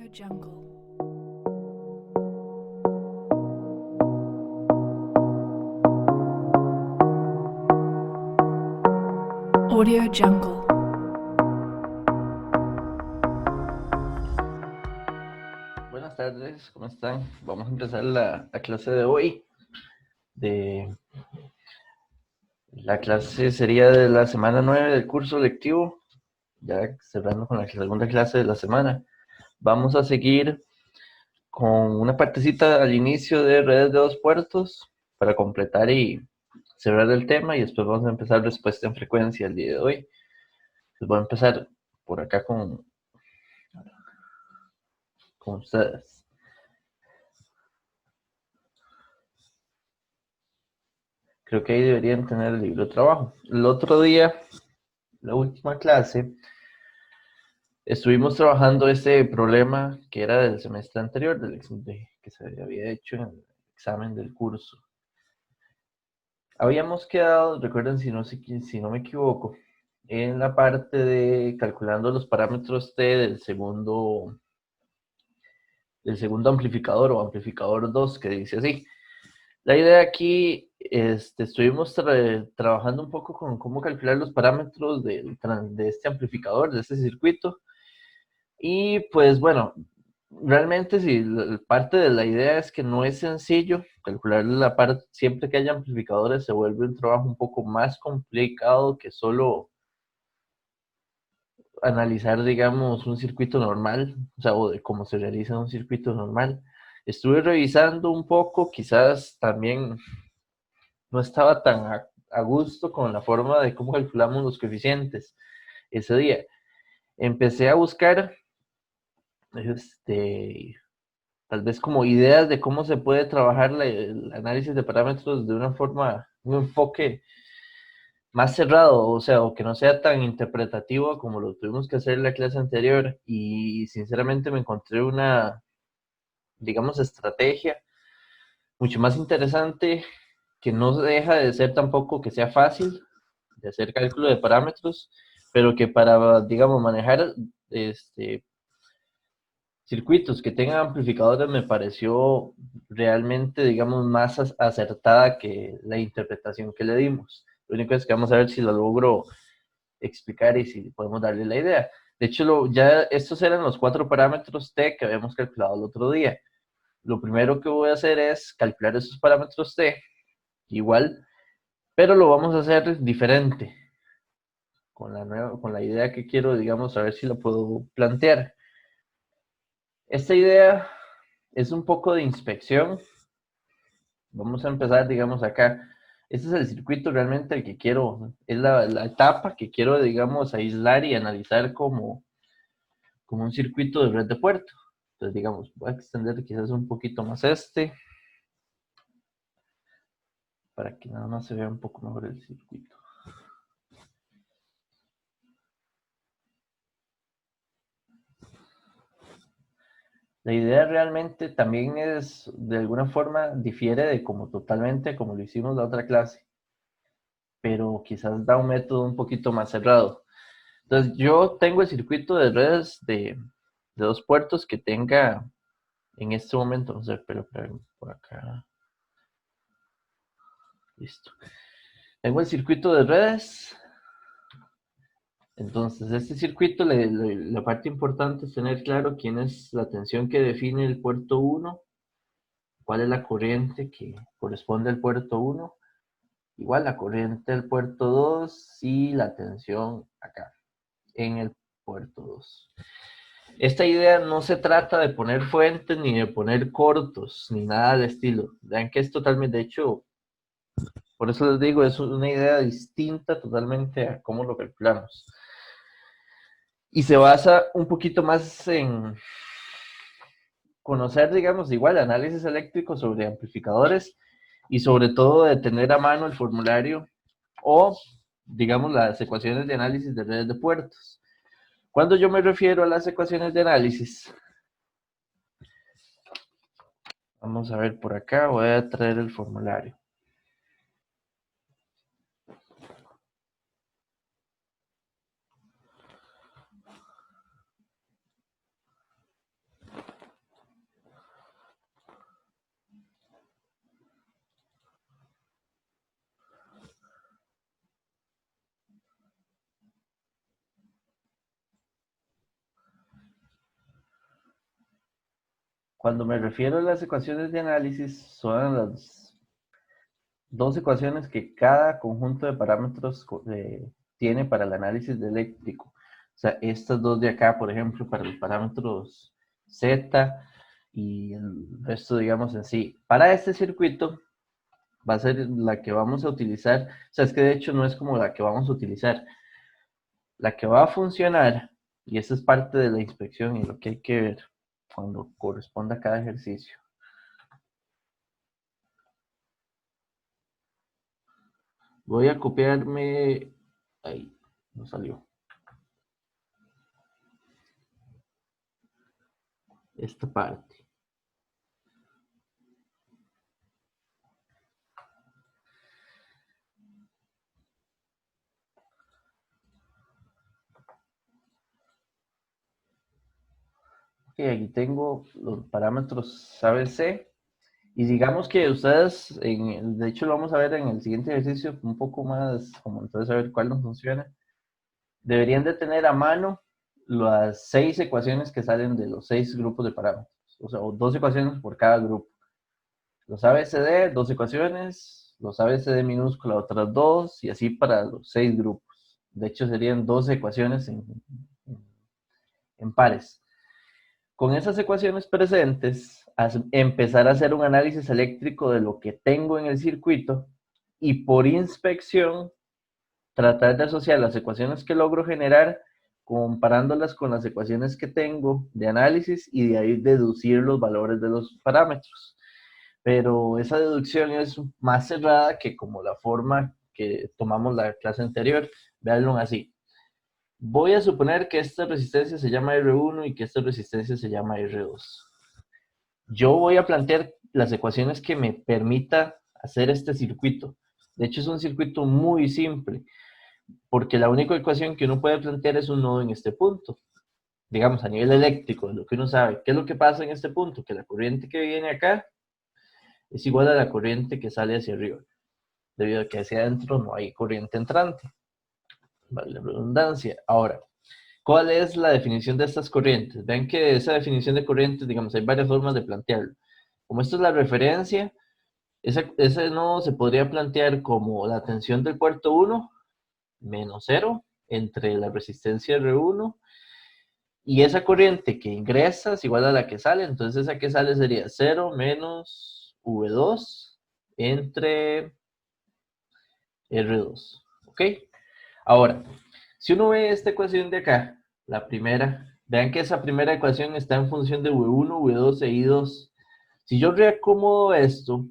Jungle. Audio Jungle. Buenas tardes, ¿cómo están? Vamos a empezar la clase de hoy. La clase sería de la semana 9 del curso lectivo, ya cerrando con la segunda clase de la semana. Vamos a seguir con una partecita al inicio de redes de dos puertos para completar y cerrar el tema, y después vamos a empezar respuesta en frecuencia el día de hoy. Les voy a empezar por acá con ustedes. Creo que ahí deberían tener el libro de trabajo. El otro día, la última clase, estuvimos trabajando este problema que era del semestre anterior, que se había hecho en el examen del curso. Habíamos quedado, recuerden si no me equivoco, en la parte de calculando los parámetros T del segundo amplificador o amplificador 2, que dice así. La idea aquí, estuvimos trabajando un poco con cómo calcular los parámetros de este amplificador, de este circuito. Y pues bueno, realmente sí, parte de la idea es que no es sencillo calcular la parte, siempre que haya amplificadores se vuelve un trabajo un poco más complicado que solo analizar, digamos, un circuito normal, o sea, o de cómo se realiza un circuito normal. Estuve revisando un poco, quizás también no estaba tan a gusto con la forma de cómo calculamos los coeficientes ese día. Empecé a buscar, tal vez como ideas de cómo se puede trabajar el análisis de parámetros de una forma, un enfoque más cerrado, o sea, o que no sea tan interpretativo como lo tuvimos que hacer en la clase anterior. Y sinceramente me encontré una, digamos, estrategia mucho más interesante, que no deja de ser tampoco que sea fácil de hacer cálculo de parámetros, pero que para, digamos, manejar este, circuitos que tengan amplificadores me pareció realmente, digamos, más acertada que la interpretación que le dimos. Lo único es que vamos a ver si lo logro explicar y si podemos darle la idea. De hecho, ya estos eran los 4 parámetros T que habíamos calculado el otro día. Lo primero que voy a hacer es calcular esos parámetros T igual, pero lo vamos a hacer diferente, con la idea que quiero, digamos, a ver si la puedo plantear. Esta idea es un poco de inspección. Vamos a empezar, digamos, acá. Este es el circuito realmente el que quiero, es la etapa que quiero, digamos, aislar y analizar como un circuito de red de puerto. Entonces, digamos, voy a extender quizás un poquito más para que nada más se vea un poco mejor el circuito. La idea realmente también es, de alguna forma, difiere de como totalmente como lo hicimos la otra clase, pero quizás da un método un poquito más cerrado. Entonces, yo tengo el circuito de redes de dos puertos que tenga en este momento, no sé, pero por acá, listo. Tengo el circuito de redes. Entonces, este circuito, la parte importante es tener claro quién es la tensión que define el puerto 1, cuál es la corriente que corresponde al puerto 1, igual la corriente del puerto 2 y la tensión acá, en el puerto 2. Esta idea no se trata de poner fuentes ni de poner cortos, ni nada del estilo. Vean que es totalmente, de hecho, por eso les digo, es una idea distinta totalmente a cómo lo calculamos. Y se basa un poquito más en conocer, digamos, igual análisis eléctrico sobre amplificadores y sobre todo de tener a mano el formulario o, digamos, las ecuaciones de análisis de redes de puertos. Cuando yo me refiero a las ecuaciones de análisis, vamos a ver por acá, voy a traer el formulario. Cuando me refiero a las ecuaciones de análisis, son las dos ecuaciones que cada conjunto de parámetros tiene para el análisis de eléctrico. O sea, estas dos de acá, por ejemplo, para los parámetros Z y el resto, digamos, en sí. Para este circuito va a ser la que vamos a utilizar. O sea, es que de hecho no es como la que vamos a utilizar. La que va a funcionar, y esa es parte de la inspección y lo que hay que ver cuando corresponda a cada ejercicio. Voy a copiarme, ahí, no salió, esta parte. Ok, aquí tengo los parámetros ABC. Y digamos que ustedes, de hecho lo vamos a ver en el siguiente ejercicio, un poco más, como entonces a ver cuál no funciona. Deberían de tener a mano las 6 ecuaciones que salen de los 6 grupos de parámetros. O sea, 2 ecuaciones por cada grupo. Los ABCD, 2 ecuaciones, los ABCD minúscula, otras 2, y así para los 6 grupos. De hecho, serían 12 ecuaciones en pares. Con esas ecuaciones presentes, empezar a hacer un análisis eléctrico de lo que tengo en el circuito y por inspección tratar de asociar las ecuaciones que logro generar comparándolas con las ecuaciones que tengo de análisis y de ahí deducir los valores de los parámetros. Pero esa deducción es más cerrada que como la forma que tomamos la clase anterior. Veanlo así. Voy a suponer que esta resistencia se llama R1 y que esta resistencia se llama R2. Yo voy a plantear las ecuaciones que me permita hacer este circuito. De hecho, es un circuito muy simple, porque la única ecuación que uno puede plantear es un nodo en este punto. Digamos, a nivel eléctrico, lo que uno sabe. ¿Qué es lo que pasa en este punto? Que la corriente que viene acá es igual a la corriente que sale hacia arriba, debido a que hacia adentro no hay corriente entrante. Vale, la redundancia. Ahora, ¿cuál es la definición de estas corrientes? Vean que esa definición de corrientes, digamos, hay varias formas de plantearlo. Como esto es la referencia, ese nodo se podría plantear como la tensión del puerto 1 menos 0 entre la resistencia R1 y esa corriente que ingresa es igual a la que sale, entonces esa que sale sería 0 menos V2 entre R2. ¿Ok? Ahora, si uno ve esta ecuación de acá, la primera, vean que esa primera ecuación está en función de V1, V2 e I2. Si yo reacomodo esto,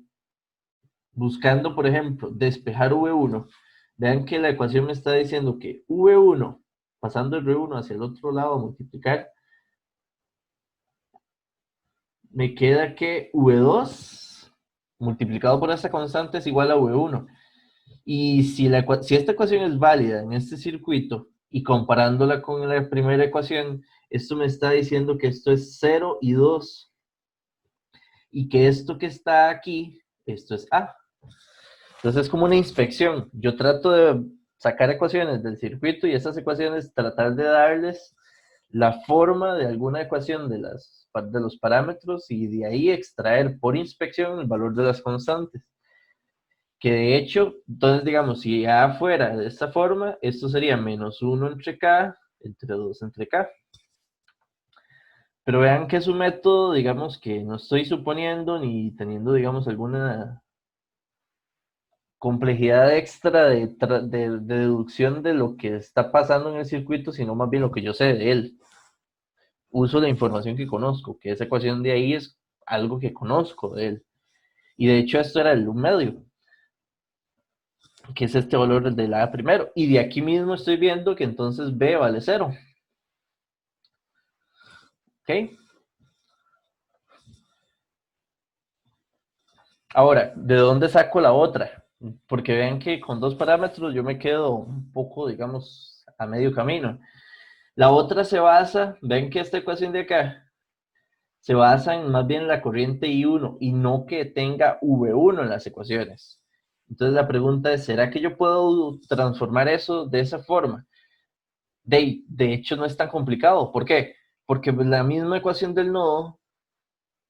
buscando, por ejemplo, despejar V1, vean que la ecuación me está diciendo que V1, pasando el R1 hacia el otro lado a multiplicar, me queda que V2 multiplicado por esta constante es igual a V1. Y si esta ecuación es válida en este circuito y comparándola con la primera ecuación, esto me está diciendo que esto es 0 y 2 y que esto que está aquí, esto es A. Entonces es como una inspección. Yo trato de sacar ecuaciones del circuito y esas ecuaciones tratar de darles la forma de alguna ecuación de los parámetros y de ahí extraer por inspección el valor de las constantes. Que de hecho, entonces digamos, si A fuera de esta forma, esto sería menos 1 entre K, entre 2 entre K. Pero vean que es un método, digamos, que no estoy suponiendo ni teniendo, digamos, alguna complejidad extra de deducción de lo que está pasando en el circuito, sino más bien lo que yo sé de él. Uso la información que conozco, que esa ecuación de ahí es algo que conozco de él. Y de hecho esto era el medio, que es este valor del A primero. Y de aquí mismo estoy viendo que entonces B vale 0. ¿Ok? Ahora, ¿de dónde saco la otra? Porque vean que con dos parámetros yo me quedo un poco, digamos, a medio camino. La otra se basa, ven que esta ecuación de acá se basa en más bien la corriente I1 y no que tenga V1 en las ecuaciones. Entonces la pregunta es, ¿será que yo puedo transformar eso de esa forma? De hecho no es tan complicado. ¿Por qué? Porque la misma ecuación del nodo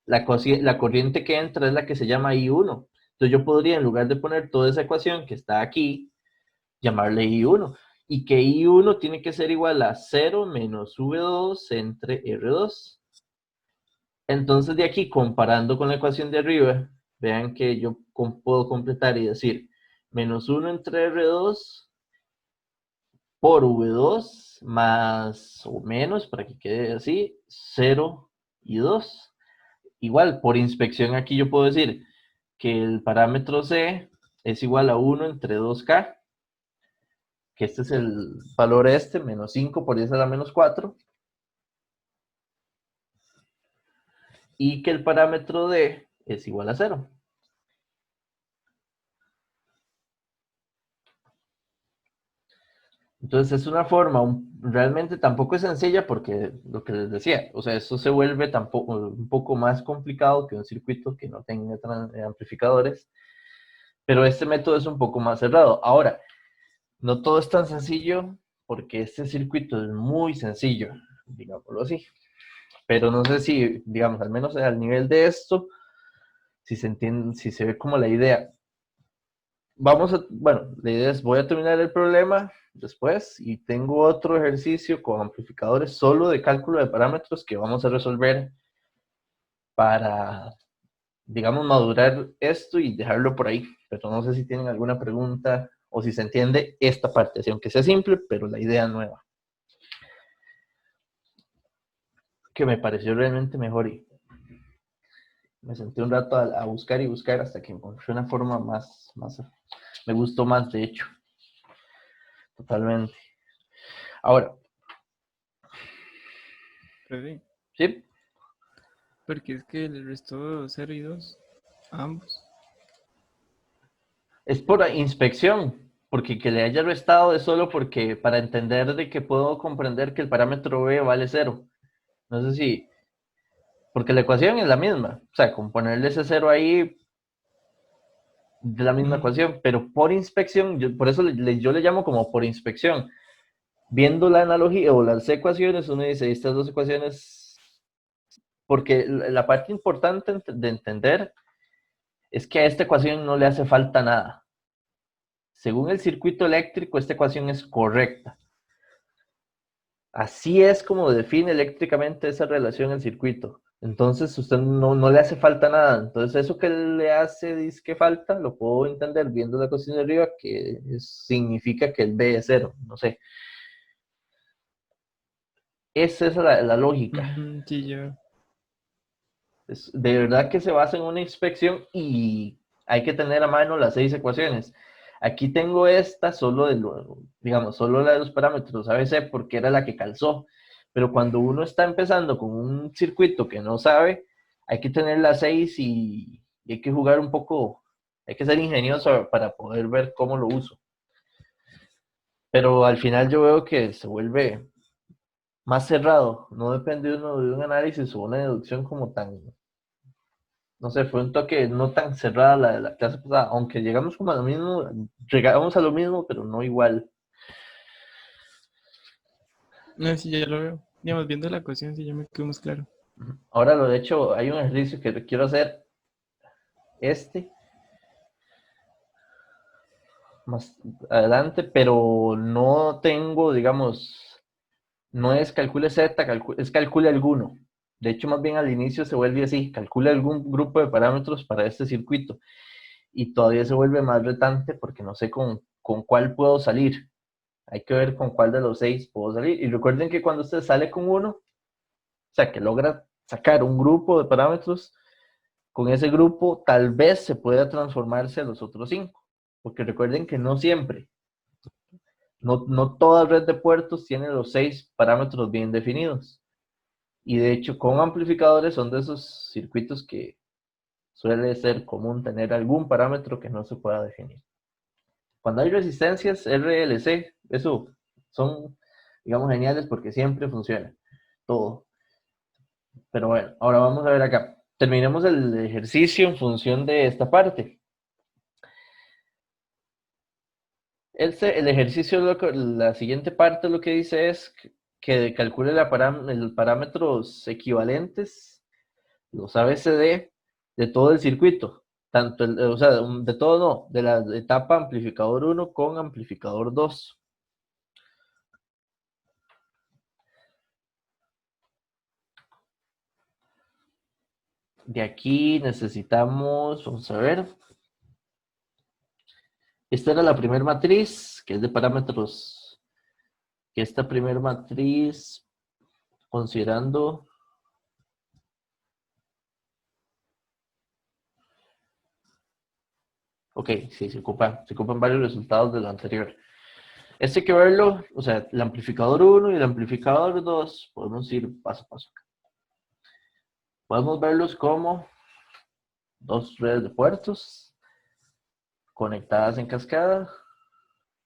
la corriente que entra es la que se llama I1. Entonces yo podría, en lugar de poner toda esa ecuación que está aquí, llamarle I1. Y que I1 tiene que ser igual a 0 menos V2 entre R2. Entonces de aquí, comparando con la ecuación de arriba, vean que yo puedo completar y decir menos 1 entre R2 por V2 más o menos, para que quede así, 0 y 2. Igual, por inspección aquí yo puedo decir que el parámetro C es igual a 1 entre 2K, que este es el valor menos 5 por 10 a la menos 4, y que el parámetro D es igual a 0. Entonces es una forma, realmente tampoco es sencilla porque lo que les decía, o sea, eso se vuelve tampoco, un poco más complicado que un circuito que no tenga amplificadores, pero este método es un poco más cerrado. Ahora, no todo es tan sencillo porque este circuito es muy sencillo, digámoslo así. Pero no sé si, digamos, al menos al nivel de esto, si se entiende, si se ve como la idea. Bueno, la idea es, voy a terminar el problema después y tengo otro ejercicio con amplificadores solo de cálculo de parámetros que vamos a resolver para, digamos, madurar esto y dejarlo por ahí. Pero no sé si tienen alguna pregunta o si se entiende esta parte, así, aunque sea simple, pero la idea nueva, que me pareció realmente mejor y me senté un rato a buscar y buscar hasta que encontré una forma más, me gustó más, de hecho, totalmente. Ahora, Profe, ¿sí? porque es que le restó 0 y 2 a ambos. Es por inspección, porque que le haya restado es solo porque para entender de que puedo comprender que el parámetro B vale 0. No sé si, porque la ecuación es la misma, o sea, con ponerle ese 0 ahí de la misma ecuación, pero por inspección, por eso yo le llamo como por inspección. Viendo la analogía o las ecuaciones, uno dice, estas dos ecuaciones, porque la parte importante de entender es que a esta ecuación no le hace falta nada. Según el circuito eléctrico, esta ecuación es correcta. Así es como define eléctricamente esa relación el circuito. Entonces, usted no le hace falta nada. Entonces, eso que le hace, dice que falta, lo puedo entender viendo la ecuación de arriba, que significa que el B es 0. No sé. Esa es la lógica. Sí, ya. De verdad que se basa en una inspección y hay que tener a mano las 6 ecuaciones. Aquí tengo esta solo digamos, solo la de los parámetros ABC porque era la que calzó. Pero cuando uno está empezando con un circuito que no sabe, hay que tener las 6 y hay que jugar un poco, hay que ser ingenioso para poder ver cómo lo uso. Pero al final yo veo que se vuelve más cerrado, no depende uno de un análisis o una deducción como tan, no sé, fue un toque no tan cerrada la de la clase pasada, aunque llegamos como a lo mismo, llegamos a lo mismo, pero no igual. No, sí, ya lo veo. Digamos, viendo la ecuación, sí, ya me quedó más claro. Ahora lo de hecho, hay un ejercicio que quiero hacer, este, más adelante, pero no tengo, digamos, no es calcule Z, es calcule alguno. De hecho, más bien al inicio se vuelve así, calcule algún grupo de parámetros para este circuito. Y todavía se vuelve más retante porque no sé con cuál puedo salir. Hay que ver con cuál de los 6 puedo salir. Y recuerden que cuando usted sale con uno, o sea, que logra sacar un grupo de parámetros, con ese grupo tal vez se pueda transformarse a los otros 5. Porque recuerden que no siempre, no toda red de puertos tiene los 6 parámetros bien definidos. Y de hecho, con amplificadores son de esos circuitos que suele ser común tener algún parámetro que no se pueda definir. Cuando hay resistencias RLC, eso son, digamos, geniales porque siempre funciona todo. Pero bueno, ahora vamos a ver acá. Terminemos el ejercicio en función de esta parte. El ejercicio, la siguiente parte lo que dice es que calcule los parámetros equivalentes, los ABCD de todo el circuito, tanto o sea, de todo no, de la etapa amplificador 1 con amplificador 2. De aquí necesitamos, vamos a ver, esta era la primera matriz, que es de parámetros, que esta primera matriz, considerando, ok, sí, se ocupan varios resultados de lo anterior. Este hay que verlo, o sea, el amplificador 1 y el amplificador 2, podemos ir paso a paso. Podemos verlos como dos redes de puertos conectadas en cascada.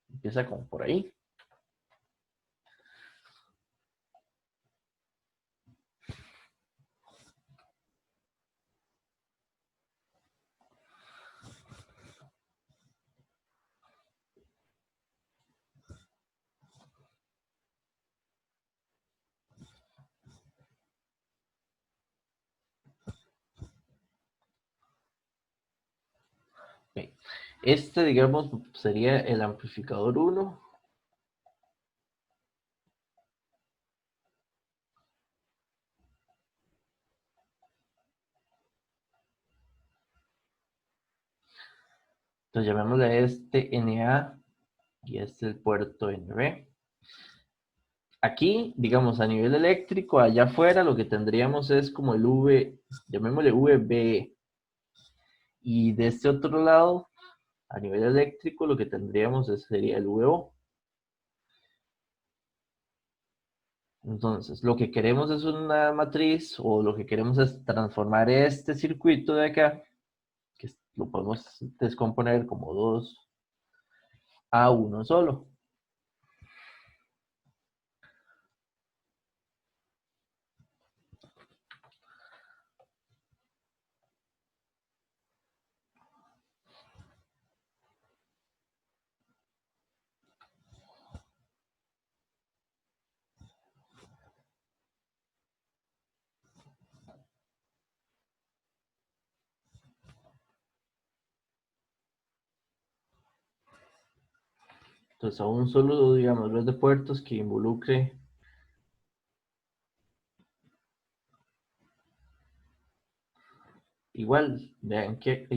Empieza como por ahí. Okay. Este, digamos, sería el amplificador 1. Entonces llamémosle a este NA y este el puerto NB. Aquí, digamos, a nivel eléctrico, allá afuera lo que tendríamos es como el V, llamémosle VB. Y de este otro lado, a nivel eléctrico, lo que tendríamos sería el VO. Entonces, lo que queremos es una matriz, o lo que queremos es transformar este circuito de acá, que lo podemos descomponer como 2 a uno solo. Entonces, a un solo, digamos, red de puertos que involucre igual, vean que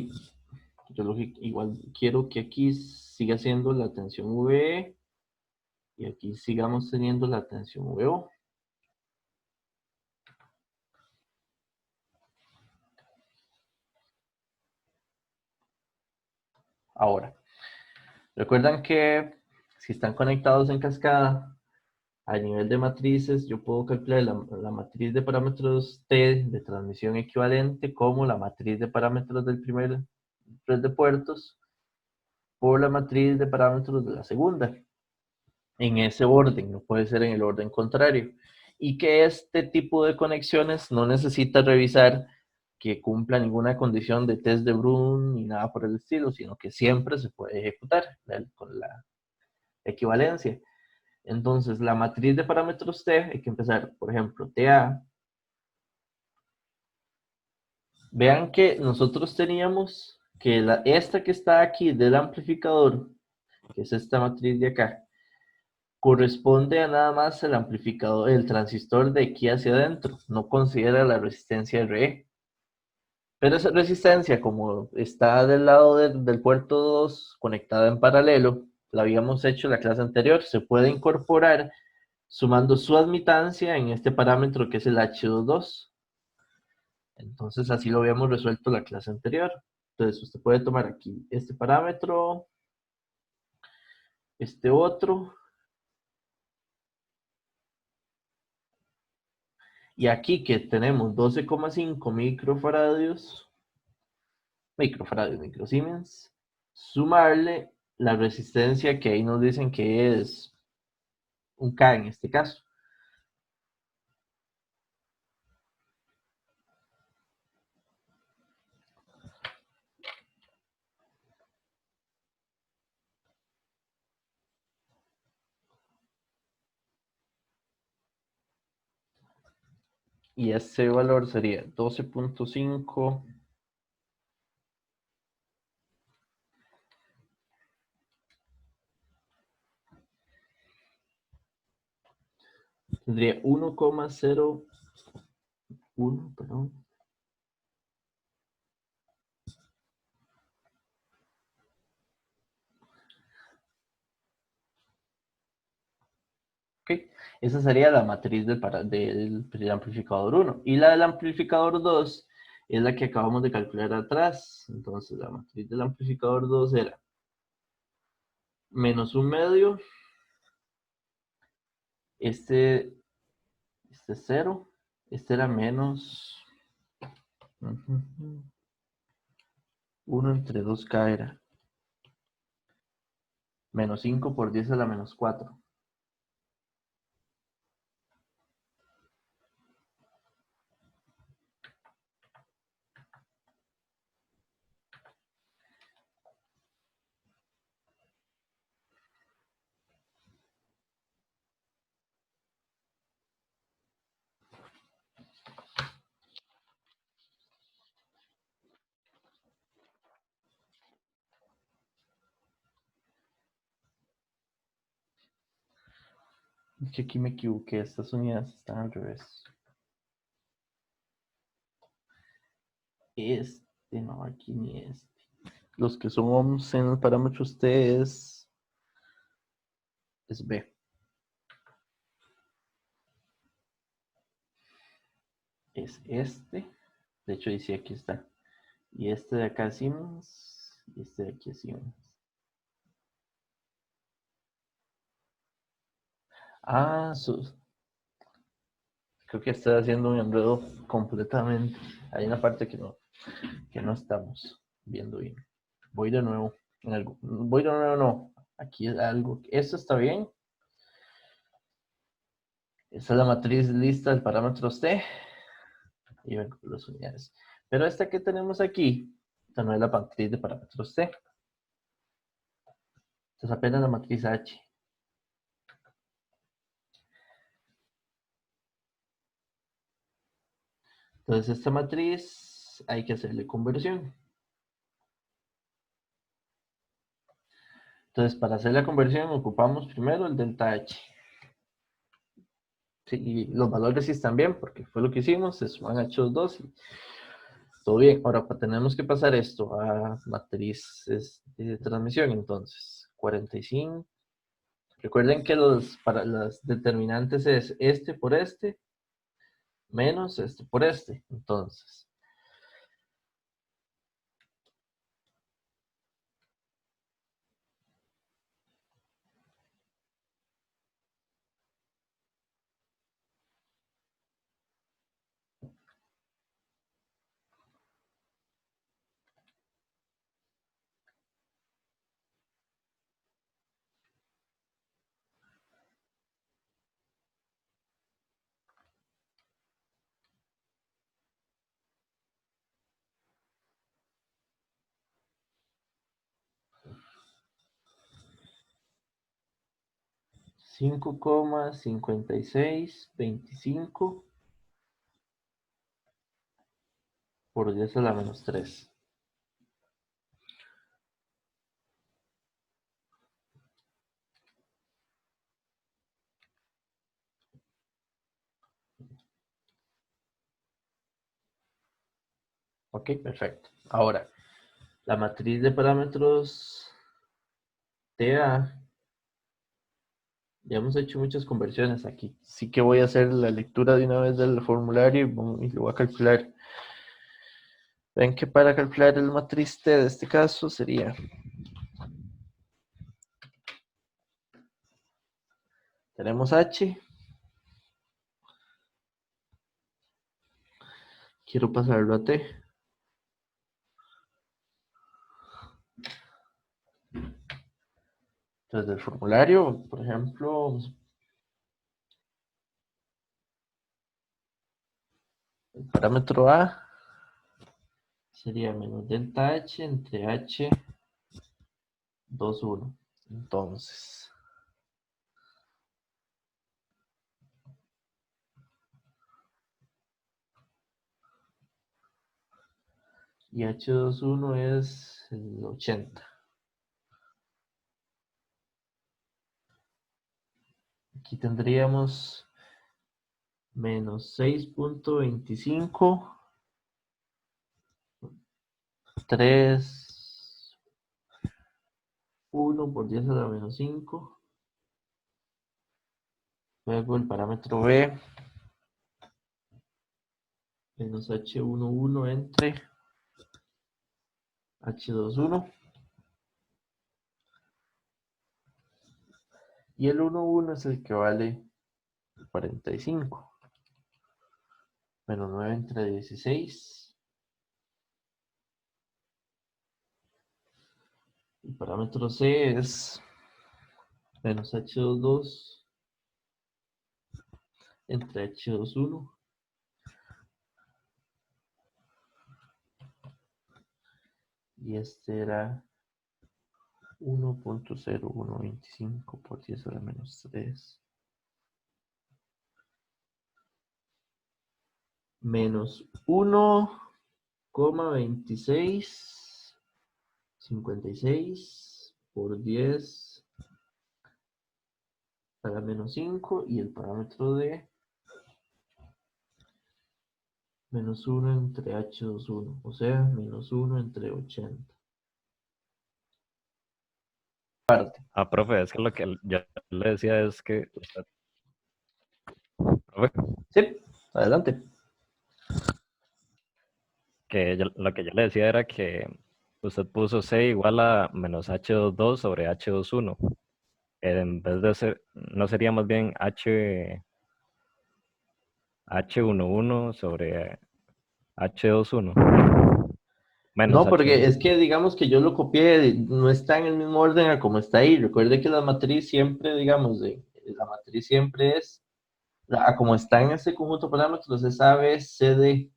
yo lo que igual quiero que aquí siga siendo la tensión VE y aquí sigamos teniendo la tensión VO. Ahora, recuerdan que si están conectados en cascada, a nivel de matrices, yo puedo calcular la matriz de parámetros T de transmisión equivalente como la matriz de parámetros del primer red de puertos por la matriz de parámetros de la segunda. En ese orden, no puede ser en el orden contrario. Y que este tipo de conexiones no necesita revisar que cumpla ninguna condición de test de Bruhn ni nada por el estilo, sino que siempre se puede ejecutar con la equivalencia. Entonces, la matriz de parámetros T, hay que empezar, por ejemplo, TA. Vean que nosotros teníamos que esta que está aquí del amplificador, que es esta matriz de acá, corresponde a nada más el amplificador, el transistor de aquí hacia adentro, no considera la resistencia RE. Pero esa resistencia, como está del lado del puerto 2 conectada en paralelo, la habíamos hecho en la clase anterior, se puede incorporar sumando su admitancia en este parámetro que es el H22. Entonces así lo habíamos resuelto la clase anterior. Entonces usted puede tomar aquí este parámetro, este otro, y aquí que tenemos 12,5 microsiemens, sumarle la resistencia que ahí nos dicen que es un K en este caso. Y ese valor sería 12.5. Tendría 1,01, perdón. Ok, esa sería la matriz del amplificador 1. Y la del amplificador 2 es la que acabamos de calcular atrás. Entonces la matriz del amplificador 2 era menos 1/2. Este 0. Este era menos 1 entre 2K era menos 5 por 10 a la menos 4. Es que aquí me equivoqué, estas unidades están al revés. No, aquí ni este. Los que son ohms en el parámetro T es B. Es este. De hecho, dice aquí está. Y este de acá es Siemens. Y este de aquí es Siemens. Ah, creo que estoy haciendo un enredo completamente. Hay una parte que no estamos viendo bien. Voy de nuevo. Voy de nuevo, no. Aquí es algo. Esto está bien. Esta es la matriz lista del parámetro T. Y ven con las unidades. Pero esta que tenemos aquí, esta no es la matriz de parámetros T. Esta es apenas la matriz H. Entonces esta matriz hay que hacerle conversión. Entonces para hacer la conversión ocupamos primero el delta H. Sí, y los valores sí están bien porque fue lo que hicimos, se suman H2 y todo bien. Ahora tenemos que pasar esto a matrices de transmisión. Entonces 45. Recuerden que para las determinantes es este por este menos este por este. Entonces 5,5625 por 10 a la menos 3. Ok, perfecto. Ahora, la matriz de parámetros TA, ya hemos hecho muchas conversiones aquí. Sí que voy a hacer la lectura de una vez del formulario y lo voy a calcular. Ven que para calcular el matriz T de este caso sería... Tenemos H. Quiero pasarlo a T. Entonces, del formulario, por ejemplo, el parámetro A sería menos delta H entre H 2,1. Entonces, Y H21 es el 80. Aquí tendríamos menos 6.25, 3, 1 por 10 a la menos 5. Luego el parámetro B, menos H11 entre H21. Y el 11 es el que vale 45. Menos 9 entre 16. El parámetro C es menos H22 entre H21. Y este era 1.0125 por 10 a la menos 3. Menos 1,2656 por 10 a la menos 5. Y el parámetro de menos 1 entre H21. O sea, menos 1 entre 80. Profe, es que lo que yo le decía es que usted, profe, Sí, adelante. lo que yo le decía era que usted puso C igual a menos H22 sobre H21. En vez de ser, no sería más bien H11 sobre H21. Menos No, porque es H21. que digamos que yo lo copié, no está en el mismo orden a como está ahí. Recuerde que la matriz siempre, digamos, la matriz siempre es, a como está en ese conjunto de parámetros, es A, B, C, D.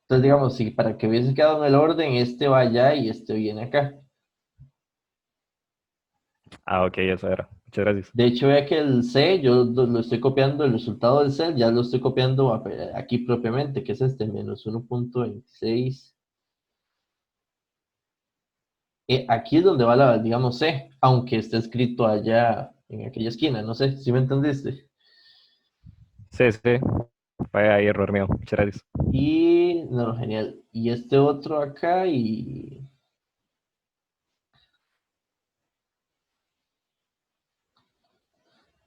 Entonces, digamos, si para que hubiese quedado en el orden, este va allá y este viene acá. Ok, eso era. Muchas gracias. De hecho, vea que el C, yo lo estoy copiando, el resultado del C, ya lo estoy copiando aquí propiamente, que es este, menos 1.26. Aquí es donde va la, digamos, C, aunque esté escrito allá en aquella esquina, no sé, si me entendiste. Sí, sí. Fue ahí error mío. Muchas gracias. Y, no, genial. Y este otro acá y...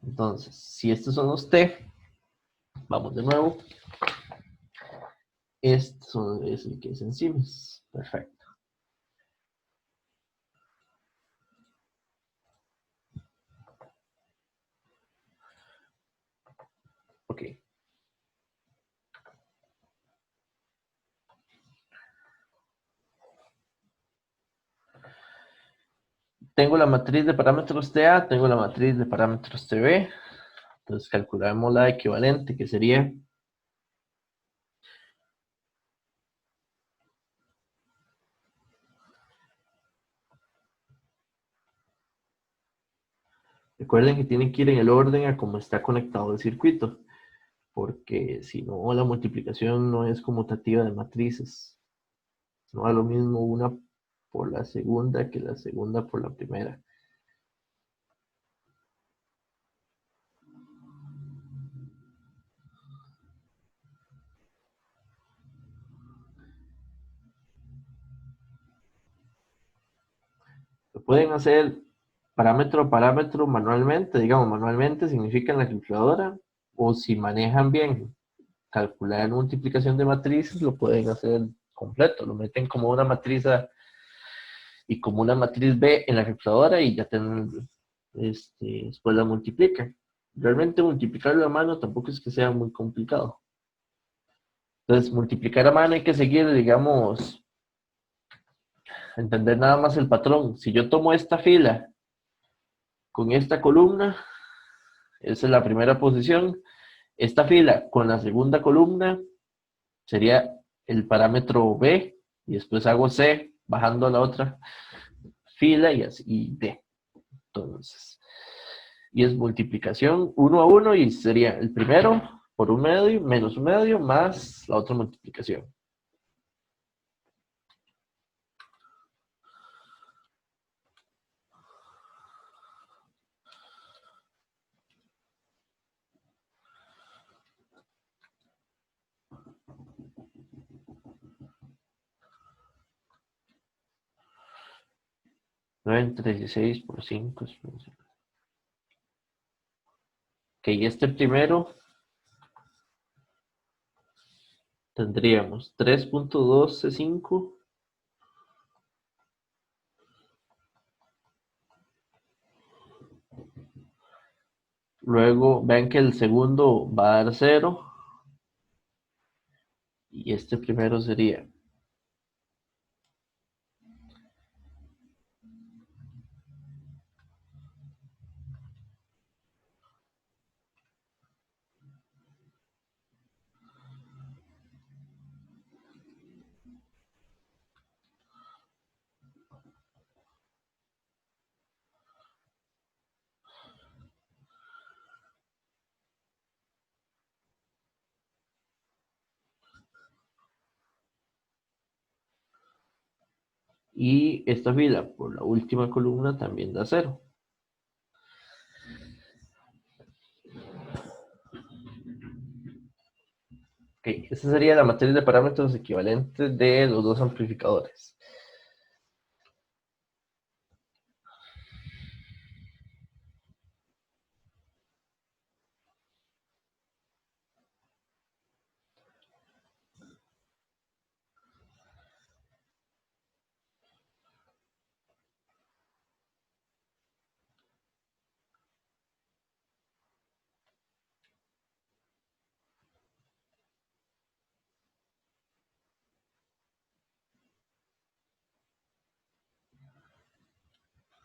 Entonces, si estos son los T, vamos de nuevo. Este es el que es enzimas. Perfecto. Ok. Tengo la matriz de parámetros TA, tengo la matriz de parámetros TB. Entonces calculamos la equivalente, que sería recuerden que tienen que ir en el orden a cómo está conectado el circuito, porque si no, la multiplicación no es conmutativa de matrices. No da lo mismo una por la segunda que la segunda por la primera. Lo pueden hacer parámetro a parámetro manualmente, digamos, manualmente significa en la calculadora, o si manejan bien calcular multiplicación de matrices, lo pueden hacer completo, lo meten como una matriz A y como una matriz B en la calculadora y ya tienen, después la multiplican. Realmente multiplicarlo a mano tampoco es que sea muy complicado. Entonces, multiplicar a mano hay que seguir, digamos, entender nada más el patrón. Si yo tomo esta fila con esta columna, esa es la primera posición. Esta fila con la segunda columna sería el parámetro B y después hago C bajando a la otra fila y así y D. Entonces, y es multiplicación 1 a 1 y sería el primero por 1 medio, menos 1 medio, más la otra multiplicación. Nueve entre 16 por 5. Ok, este primero tendríamos 3.125. Luego vean que el segundo va a dar 0. Y este primero sería y esta fila por la última columna también da 0. Ok, esa sería la matriz de parámetros equivalentes de los dos amplificadores.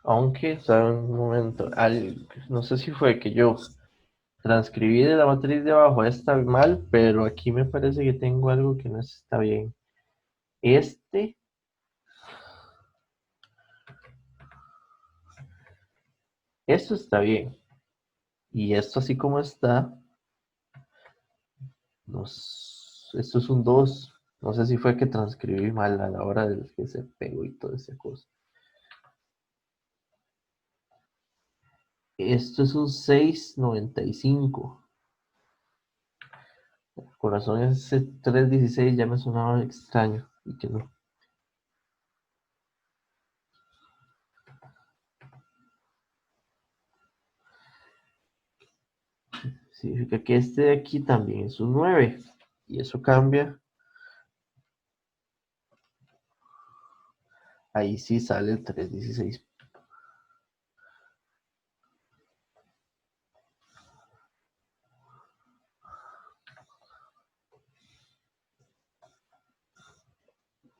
Aunque, saben, un momento, no sé si fue que yo transcribí de la matriz de abajo esta mal, pero aquí me parece que tengo algo que no está bien. Esto está bien. Y esto así como está, esto es un 2. No sé si fue que transcribí mal a la hora del que se pegó y toda esa cosa. Esto es un 6.95. Con razón ese 3.16 ya me sonaba extraño y que no. Significa que este de aquí también es un 9. Y eso cambia. Ahí sí sale el 3.16.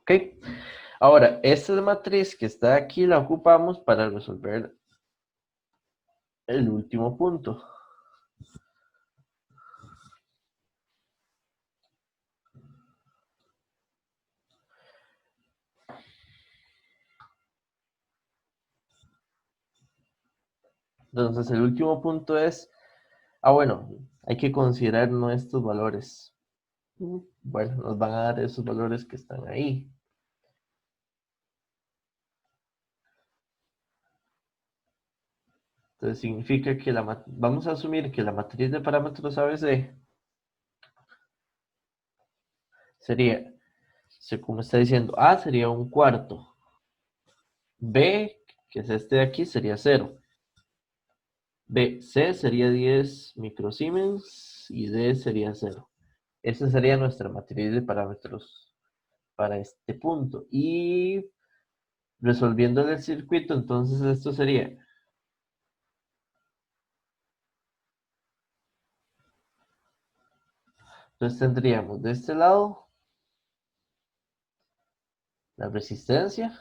Ok. Ahora, esta matriz que está aquí la ocupamos para resolver el último punto. Entonces, el último punto es, bueno, hay que considerar nuestros valores. Bueno, nos van a dar esos valores que están ahí. Entonces, significa que vamos a asumir que la matriz de parámetros ABC sería, como está diciendo, A sería un cuarto. B, que es este de aquí, sería 0. B, C sería 10 microsiemens y D sería 0. Esa sería nuestra matriz de parámetros para este punto. Y resolviendo el circuito, entonces esto sería. Entonces tendríamos de este lado la resistencia,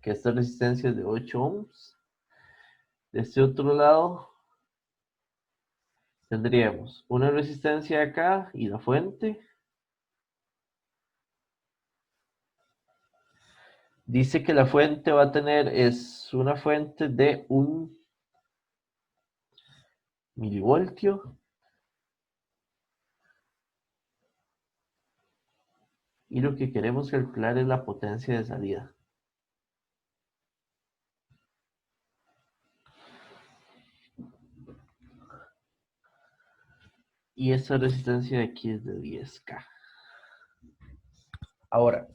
que esta resistencia es de 8 ohms. De este otro lado tendríamos una resistencia acá y la fuente. Dice que la fuente va a tener, es una fuente de 1 milivoltio. y lo que queremos calcular es la potencia de salida. Y esta resistencia de aquí es de 10K. Ahora,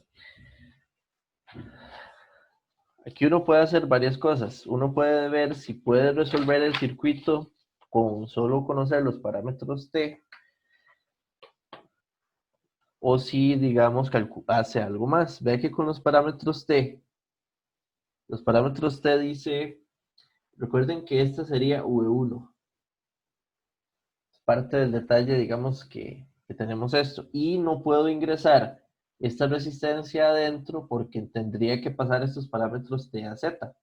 aquí uno puede hacer varias cosas. Uno puede ver si puede resolver el circuito con solo conocer los parámetros T, o si, digamos, hace algo más. Ve que con los parámetros T dice, recuerden que esta sería V1. Parte del detalle, digamos, que tenemos esto. Y no puedo ingresar esta resistencia adentro porque tendría que pasar estos parámetros T a Z.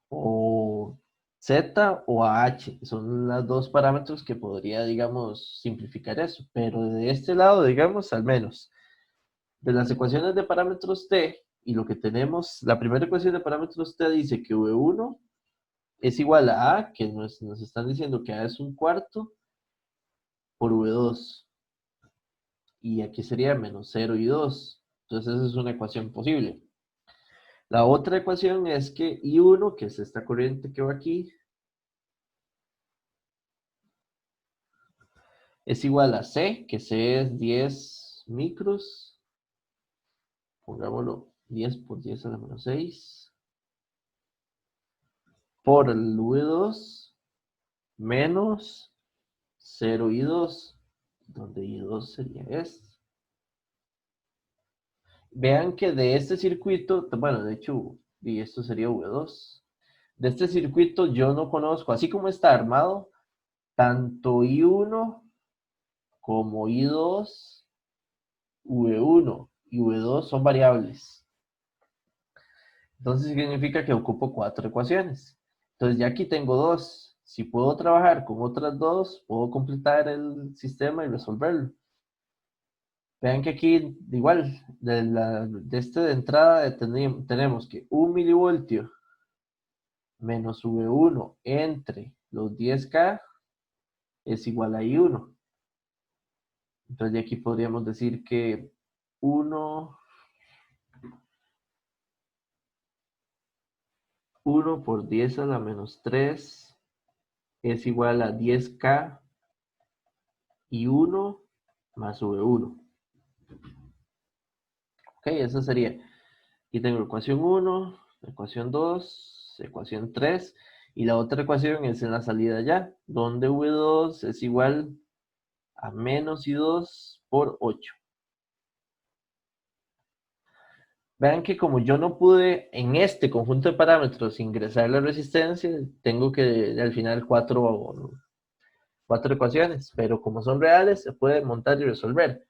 O Z o a H. Son los dos parámetros que podría, digamos, simplificar eso. Pero de este lado, digamos, al menos, de las ecuaciones de parámetros T, y lo que tenemos, la primera ecuación de parámetros T dice que V1 es igual a A, que nos están diciendo que A es un cuarto, por V2. Y aquí sería menos 0 y 2. Entonces esa es una ecuación posible. La otra ecuación es que I1, que es esta corriente que va aquí, es igual a C, que C es 10 micros. Pongámoslo 10 por 10 a la menos 6. Por el V2 menos 0 y 2, donde I2 sería este. Vean que de este circuito, bueno, de hecho, y esto sería V2. De este circuito yo no conozco, así como está armado, tanto I1 como I2, V1 y V2 son variables. Entonces significa que ocupo 4 ecuaciones. Entonces ya aquí tengo 2. Si puedo trabajar con otras 2, puedo completar el sistema y resolverlo. Vean que aquí, igual, de este de entrada tenemos que 1 milivoltio menos V1 entre los 10K es igual a I1. Entonces de aquí podríamos decir que 1 por 10 a la menos 3 es igual a 10K y 1 más V1. Ok, eso sería. Aquí tengo la ecuación 1, ecuación 2, ecuación 3. Y la otra ecuación es en la salida ya, donde V2 es igual a menos I2 por 8. Vean que como yo no pude en este conjunto de parámetros ingresar la resistencia, tengo que al final cuatro ecuaciones, pero como son reales, se puede montar y resolver.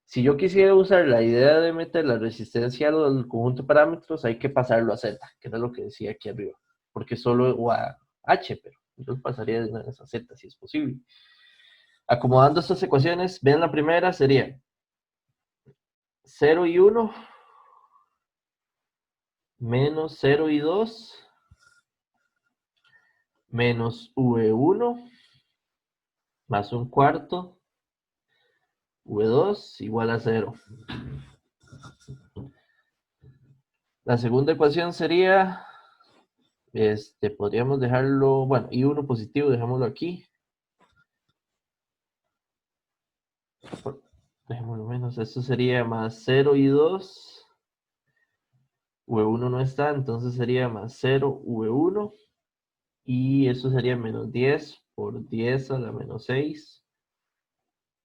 Si yo quisiera usar la idea de meter la resistencia al conjunto de parámetros, hay que pasarlo a Z, que era lo que decía aquí arriba, porque solo o a H, pero yo pasaría de una vez a Z si es posible. Acomodando estas ecuaciones, ven la primera sería 0 y 1 menos 0 y 2 menos V1 más un cuarto V2 igual a 0. La segunda ecuación sería, podríamos dejarlo, bueno, I1 positivo, dejémoslo aquí. Dejémoslo menos, esto sería más 0 y 2. V1 no está, entonces sería más 0 V1. Y eso sería menos 10 por 10 a la menos 6.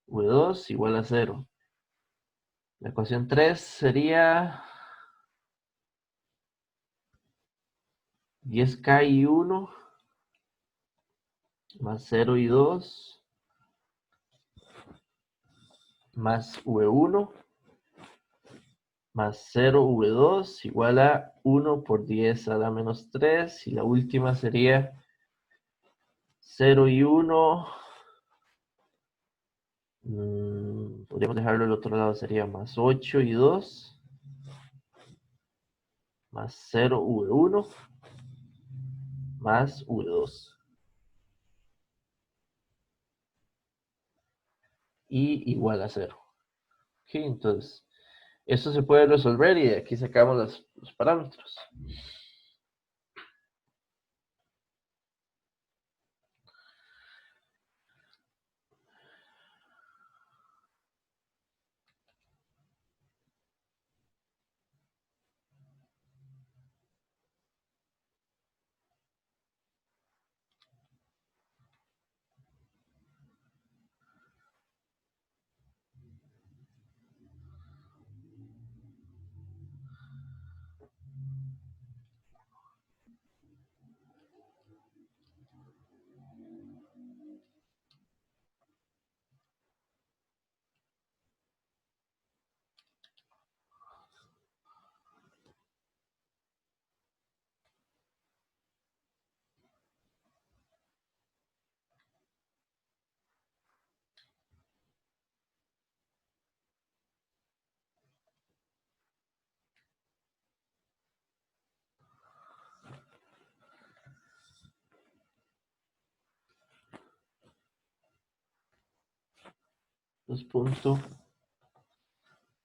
V2 igual a 0. La ecuación 3 sería 10K y 1 más 0 y 2 más V1 más 0 V2 igual a 1 por 10 a la menos 3. Y la última sería 0 y 1. Podríamos dejarlo al otro lado, sería más 8 y 2 más 0 V1 más V2. Y igual a 0. Ok, entonces, esto se puede resolver y de aquí sacamos los parámetros. Dos punto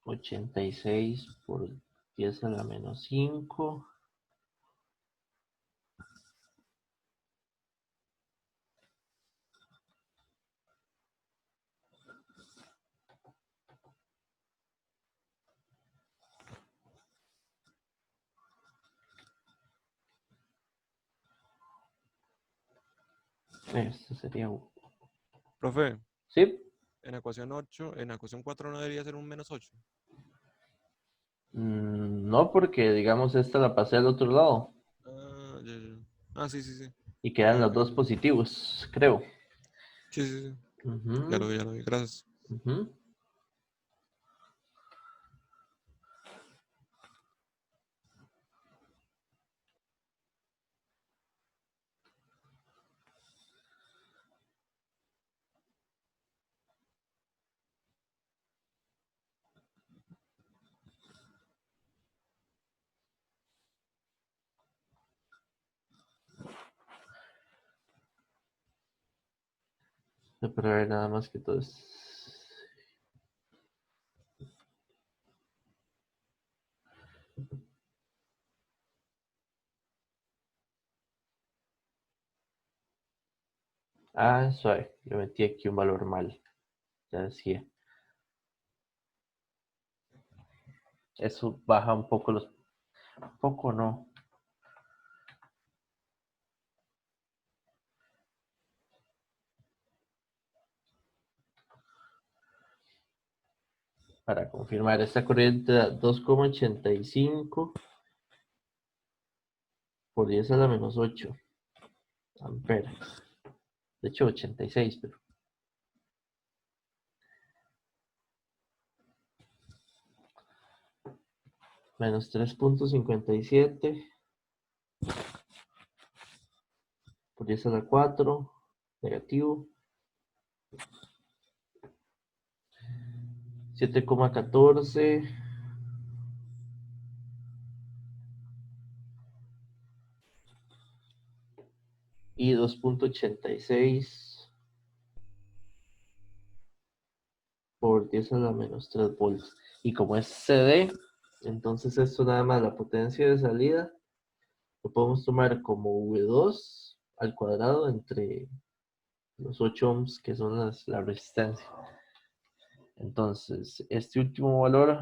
86 por 10 a la menos 5. Esto sería... Profe, ¿Sí? en ecuación 8, en ecuación 4 no debería ser un -8. No, porque digamos esta la pasé al otro lado Ah, ya, ya. Ah, sí, sí, sí. y quedan Ok, los ok. dos positivos, creo. Sí, sí, sí. Ya Ujú, lo vi, ya lo vi. Gracias. ujú. Para ver nada más que todo Ah, suave, le metí aquí un valor mal. Ya decía. Eso baja un poco los... Poco no. Para confirmar, esta corriente da 2,85 por 10 a la menos 8 amperes. De hecho, 86, pero... Menos 3,57 por 10 a la 4, negativo. 7,14 y 2,86 por 10 a la menos 3 volts. Y como es CD, entonces esto nada más la potencia de salida lo podemos tomar como V2 al cuadrado entre los 8 ohms que son la resistencia. Entonces, este último valor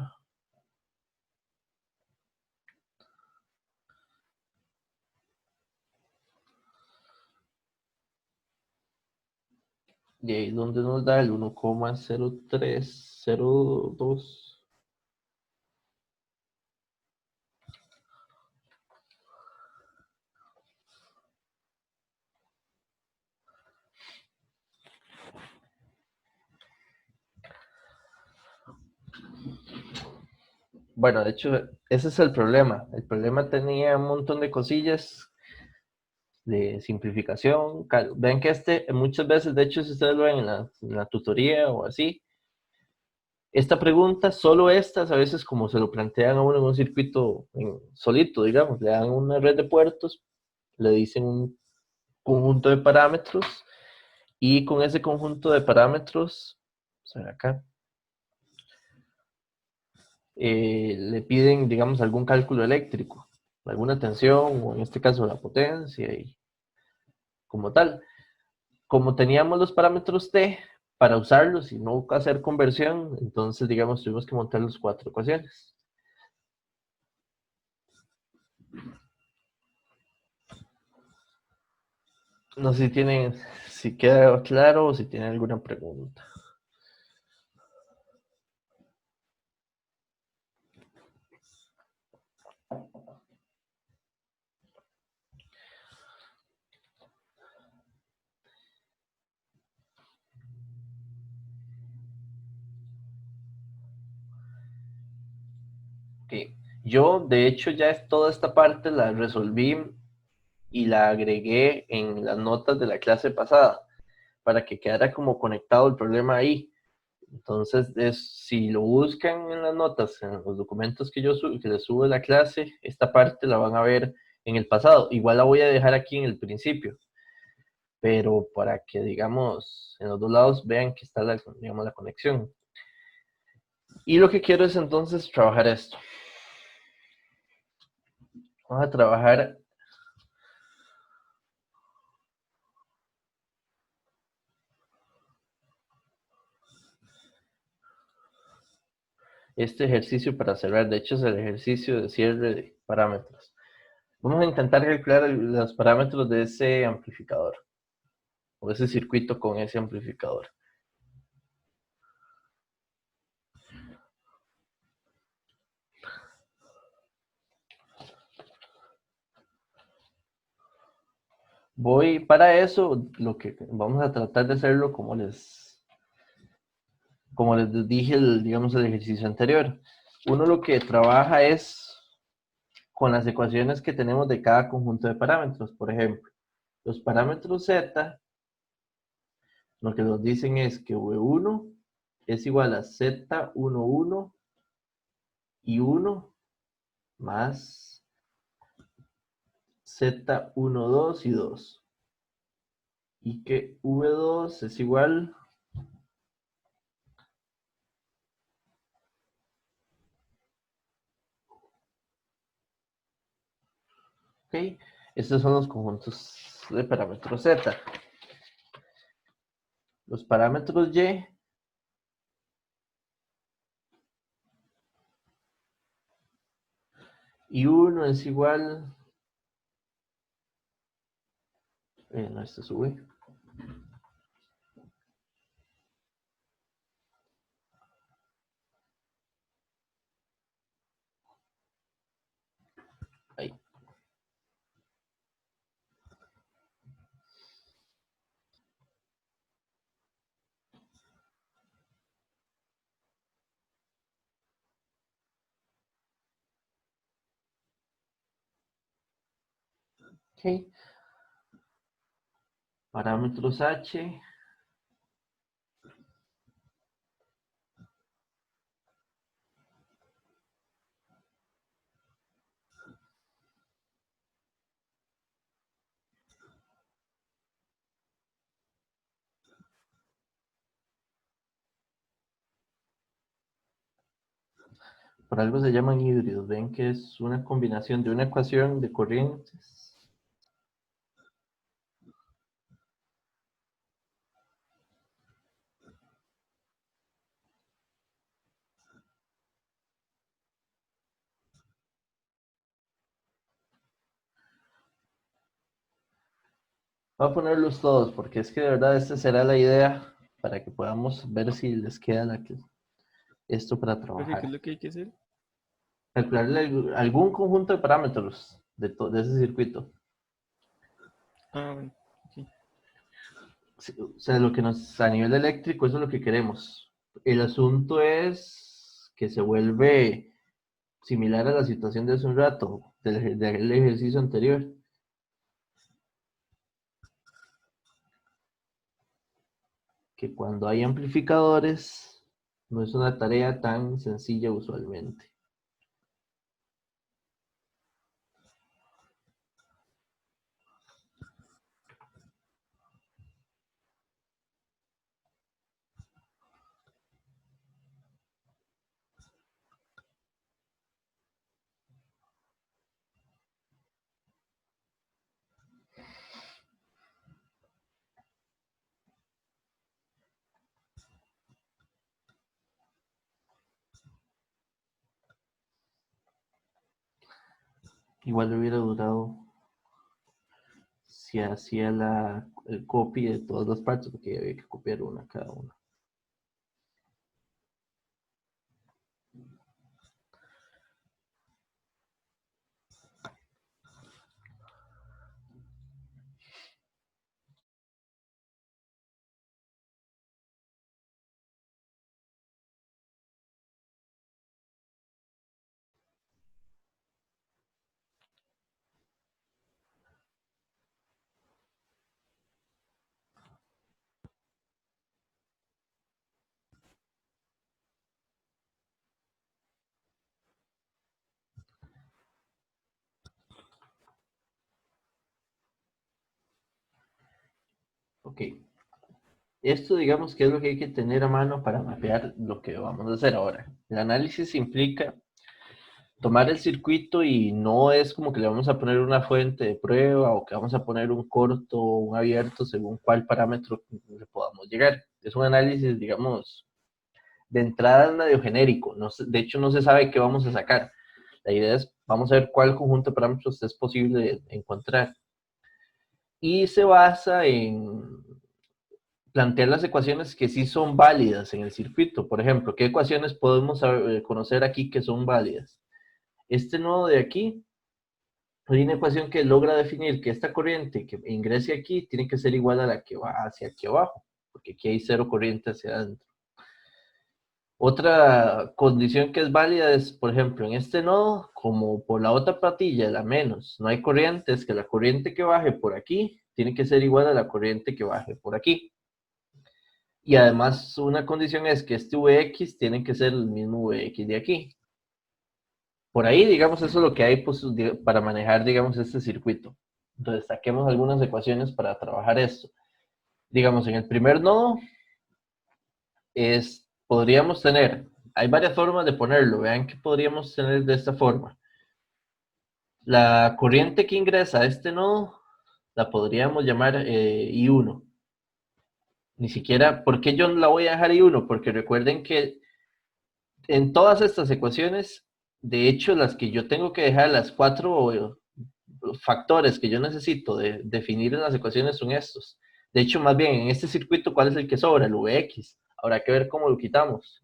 de ahí donde nos da el 1,0302. Bueno, de hecho, ese es el problema. El problema tenía un montón de cosillas de simplificación. Ven que muchas veces, de hecho, si ustedes lo ven en la tutoría o así, esta pregunta, solo estas, a veces como se lo plantean a uno en un circuito solito, digamos, le dan una red de puertos, le dicen un conjunto de parámetros y con ese conjunto de parámetros, vamos a ver acá, le piden, digamos, algún cálculo eléctrico, alguna tensión, o en este caso la potencia, y como tal. Como teníamos los parámetros T para usarlos y no hacer conversión, entonces, digamos, tuvimos que montar las 4 ecuaciones. No sé si queda claro o si tienen alguna pregunta. Ok. Yo, de hecho, ya toda esta parte la resolví y la agregué en las notas de la clase pasada para que quedara como conectado el problema ahí. Entonces, si lo buscan en las notas, en los documentos que les subo de la clase, esta parte la van a ver en el pasado. Igual la voy a dejar aquí en el principio, pero para que, digamos, en los dos lados vean que está digamos, la conexión. Y lo que quiero es entonces trabajar esto. Vamos a trabajar este ejercicio para cerrar. De hecho, es el ejercicio de cierre de parámetros. Vamos a intentar calcular los parámetros de ese amplificador o ese circuito con ese amplificador. Para eso, lo que vamos a tratar de hacerlo como les dije, digamos, el ejercicio anterior. Uno lo que trabaja es con las ecuaciones que tenemos de cada conjunto de parámetros. Por ejemplo, los parámetros Z, lo que nos dicen es que V1 es igual a Z11 y 1 más Z12 y 2. Y que V2 es igual. Ok, estos son los conjuntos de parámetros Z. Los parámetros y 1 es igual. No, este sube. Ahí. Ok. Parámetros H. Por algo se llaman híbridos. Ven que es una combinación de una ecuación de corrientes. Voy a ponerlos todos porque es que de verdad esta será la idea para que podamos ver si les queda esto para Profe, ¿qué es trabajar. lo que hay que hacer? Calcularle algún conjunto de parámetros de ese circuito. Ah, bueno, sí. O sea, lo que a nivel eléctrico, eso es lo que queremos. El asunto es que se vuelve similar a la situación de hace un rato, del ejercicio anterior. Que cuando hay amplificadores, no es una tarea tan sencilla usualmente. Igual le hubiera durado si hacía el copy de todas las partes, porque había que copiar una cada una. Ok. Esto, digamos, que es lo que hay que tener a mano para mapear lo que vamos a hacer ahora. El análisis implica tomar el circuito y no es como que le vamos a poner una fuente de prueba o que vamos a poner un corto o un abierto según cuál parámetro le podamos llegar. Es un análisis, digamos, de entrada medio genérico. De hecho, no se sabe qué vamos a sacar. La idea es, vamos a ver cuál conjunto de parámetros es posible encontrar. Y se basa en plantear las ecuaciones que sí son válidas en el circuito. Por ejemplo, ¿qué ecuaciones podemos conocer aquí que son válidas? Este nodo de aquí, hay una ecuación que logra definir que esta corriente que ingrese aquí tiene que ser igual a la que va hacia aquí abajo, porque aquí hay cero corriente hacia adentro. Otra condición que es válida es, por ejemplo, en este nodo, como por la otra patilla, la menos, no hay corriente, es que la corriente que baje por aquí tiene que ser igual a la corriente que baje por aquí. Y además, una condición es que este Vx tiene que ser el mismo Vx de aquí. Por ahí, digamos, eso es lo que hay pues, para manejar, digamos, este circuito. Entonces, saquemos algunas ecuaciones para trabajar esto. Digamos, en el primer nodo, podríamos tener, hay varias formas de ponerlo, vean que podríamos tener de esta forma. La corriente que ingresa a este nodo, la podríamos llamar I1. Ni siquiera, ¿por qué yo la voy a dejar I1? Porque recuerden que en todas estas ecuaciones, de hecho, las que yo tengo que dejar, las 4 factores que yo necesito de definir en las ecuaciones son estos. De hecho, más bien, en este circuito, ¿cuál es el que sobra? El Vx. Habrá que ver cómo lo quitamos.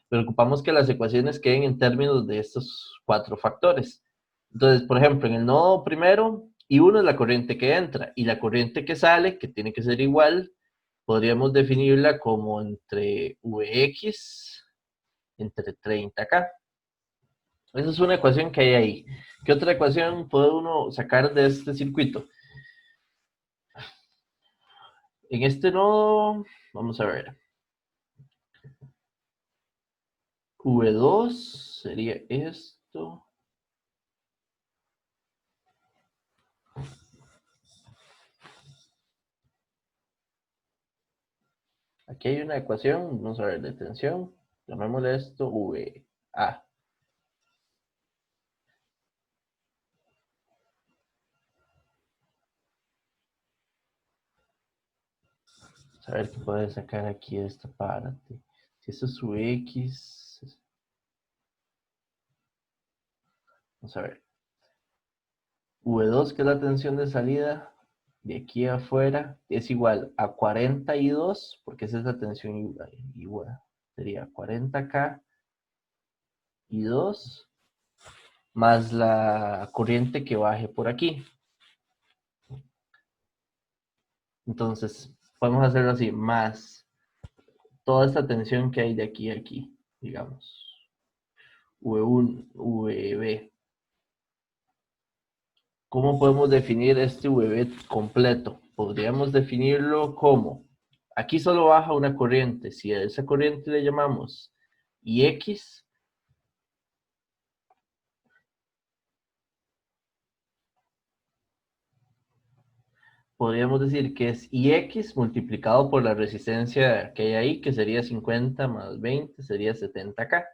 Pero ocupamos que las ecuaciones queden en términos de estos 4 factores. Entonces, por ejemplo, en el nodo primero, I1 es la corriente que entra, y la corriente que sale, que tiene que ser igual, podríamos definirla como entre Vx entre 30K. Esa es una ecuación que hay ahí. ¿Qué otra ecuación puede uno sacar de este circuito? En este nodo, vamos a ver. V2 sería esto. Aquí hay una ecuación, vamos a ver, de tensión. Llamémosle esto VA. Vamos a ver qué puede sacar aquí de esta parte. Si esto es Vx. Vamos a ver. V2, que es la tensión de salida de aquí afuera, es igual a 42, porque esa es la tensión igual. Sería 40K y 2 más la corriente que baje por aquí. Entonces, podemos hacerlo así, más toda esta tensión que hay de aquí a aquí, digamos. V1, VB. ¿Cómo podemos definir este VB completo? Podríamos definirlo como, aquí solo baja una corriente, si a esa corriente le llamamos IX, podríamos decir que es IX multiplicado por la resistencia que hay ahí, que sería 50 más 20, sería 70K.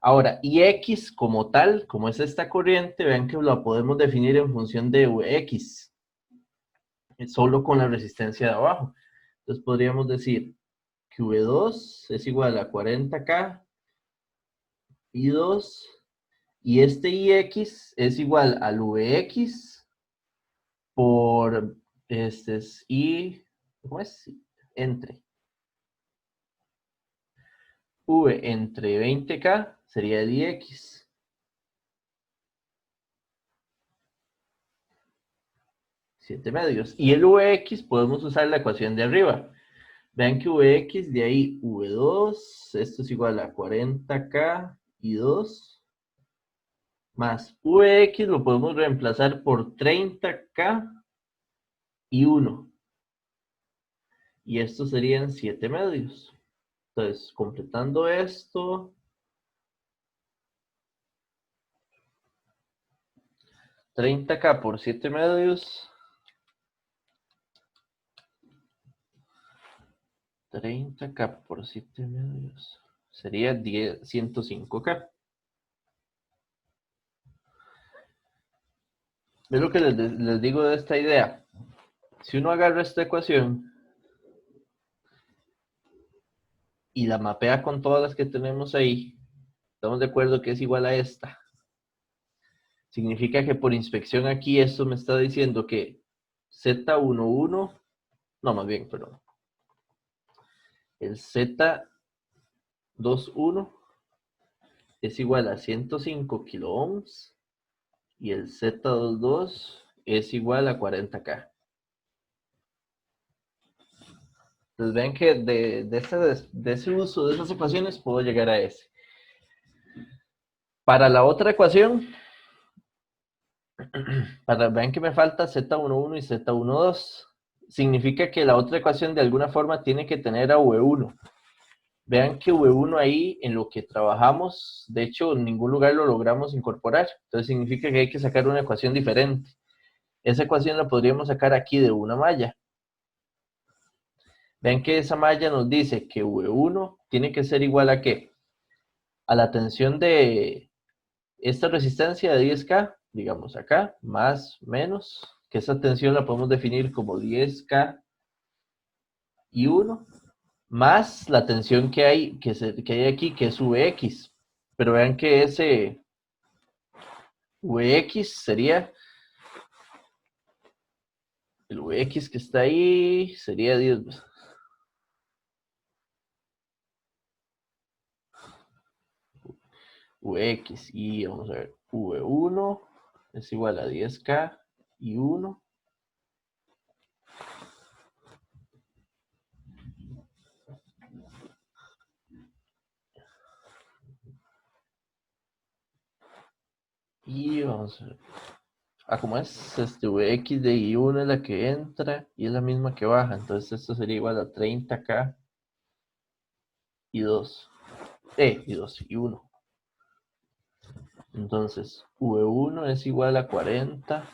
Ahora, IX como tal, como es esta corriente, vean que la podemos definir en función de Vx, solo con la resistencia de abajo. Entonces podríamos decir que V2 es igual a 40K I2 Y este IX es igual al VX por este es I, ¿cómo es? Entre V entre 20K sería el IX. Siete medios. Y el Vx podemos usar la ecuación de arriba. Vean que Vx de ahí V2, esto es igual a 40K y 2, más Vx lo podemos reemplazar por 30K y 1. Y esto serían 7 medios. Entonces, completando esto, 30K por 7 medios, 30K por 7 medios, sería 105K. Es lo que les digo de esta idea. Si uno agarra esta ecuación y la mapea con todas las que tenemos ahí, estamos de acuerdo que es igual a esta. Significa que por inspección aquí esto me está diciendo que Z11, no, más bien, perdón. El Z21 es igual a 105 kiloohms y el Z22 es igual a 40K. Entonces ven que de ese uso de esas ecuaciones puedo llegar a ese. Para la otra ecuación, vean que me falta Z11 y Z12. Significa que la otra ecuación de alguna forma tiene que tener a V1. Vean que V1 ahí, en lo que trabajamos, de hecho, en ningún lugar lo logramos incorporar. Entonces significa que hay que sacar una ecuación diferente. Esa ecuación la podríamos sacar aquí de una malla. Vean que esa malla nos dice que V1 tiene que ser igual a ¿qué? A la tensión de esta resistencia de 10K, digamos acá, más, menos, que esa tensión la podemos definir como 10K y 1, más la tensión que hay aquí, que es Vx. Pero vean que ese Vx sería, el Vx que está ahí, sería 10. Vx, y vamos a ver, V1 es igual a 10K y 1. Y vamos a ver. Como es, Vx de I1 es la que entra y es la misma que baja. Entonces esto sería igual a 30K y 2. Y 2 y 1. Entonces V1 es igual a 40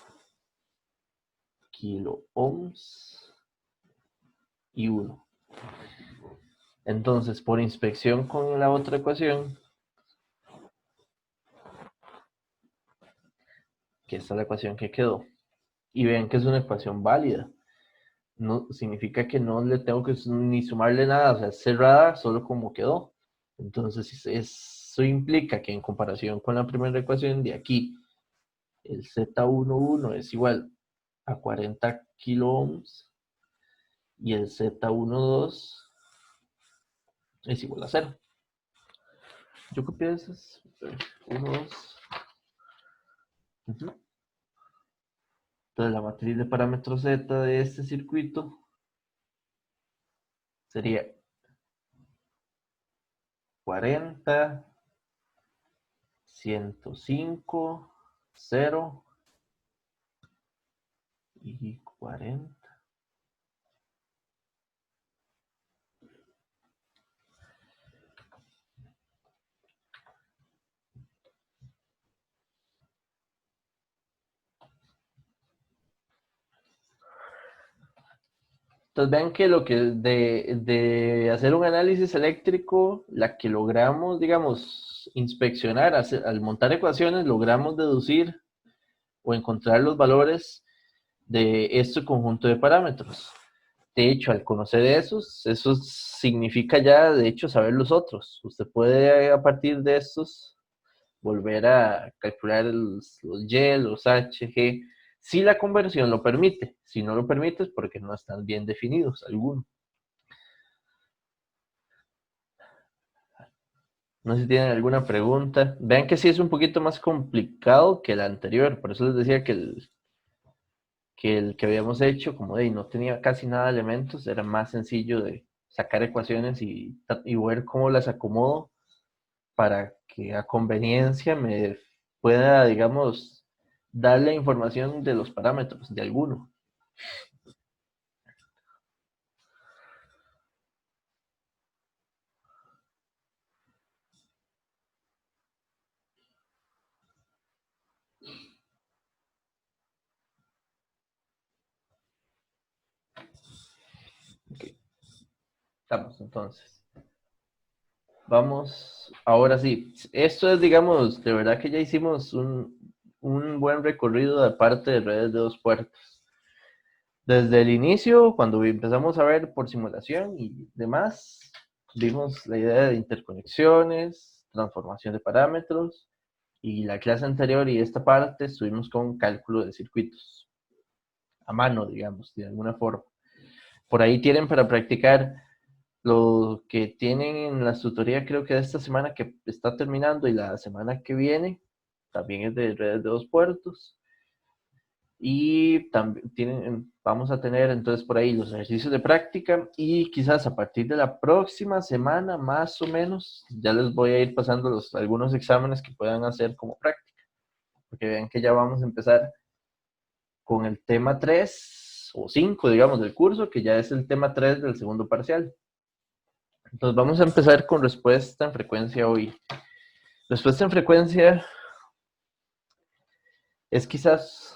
kiloohms y 1. Entonces, por inspección con la otra ecuación, que esta es la ecuación que quedó, y ven que es una ecuación válida. No significa que no le tengo que ni sumarle nada, o sea, es cerrada solo como quedó. Entonces, eso implica que en comparación con la primera ecuación de aquí, el Z11 es igual a 40 kiloohms y el Z12 es igual a 0. Yo copié esas. 1, 2. Entonces, la matriz de parámetros Z de este circuito sería 40, 105, 0 y 40. Entonces vean que lo que de hacer un análisis eléctrico, la que logramos, digamos, inspeccionar, al montar ecuaciones, logramos deducir o encontrar los valores de este conjunto de parámetros. De hecho, al conocer esos, eso significa ya, de hecho, saber los otros. Usted puede a partir de estos volver a calcular los Y, los H, G, si la conversión lo permite. Si no lo permite es porque no están bien definidos algunos. No sé si tienen alguna pregunta. Vean que sí es un poquito más complicado que el anterior. Por eso les decía que el que habíamos hecho, como de no tenía casi nada de elementos, era más sencillo de sacar ecuaciones y ver cómo las acomodo para que a conveniencia me pueda, digamos, dar la información de los parámetros de alguno. Ok. Estamos entonces. Vamos, ahora sí. Esto es, digamos, de verdad que ya hicimos un buen recorrido de parte de redes de dos puertos. Desde el inicio, cuando empezamos a ver por simulación y demás, vimos la idea de interconexiones, transformación de parámetros, y la clase anterior y esta parte estuvimos con cálculo de circuitos, a mano, digamos, de alguna forma. Por ahí tienen para practicar lo que tienen en la tutoría, creo que de esta semana que está terminando y la semana que viene, también es de redes de dos puertos. Y también vamos a tener entonces por ahí los ejercicios de práctica y quizás a partir de la próxima semana más o menos ya les voy a ir pasando algunos exámenes que puedan hacer como práctica, porque vean que ya vamos a empezar con el tema 3 o 5 digamos del curso, que ya es el tema 3 del segundo parcial. Entonces vamos a empezar con respuesta en frecuencia hoy. Respuesta en frecuencia es quizás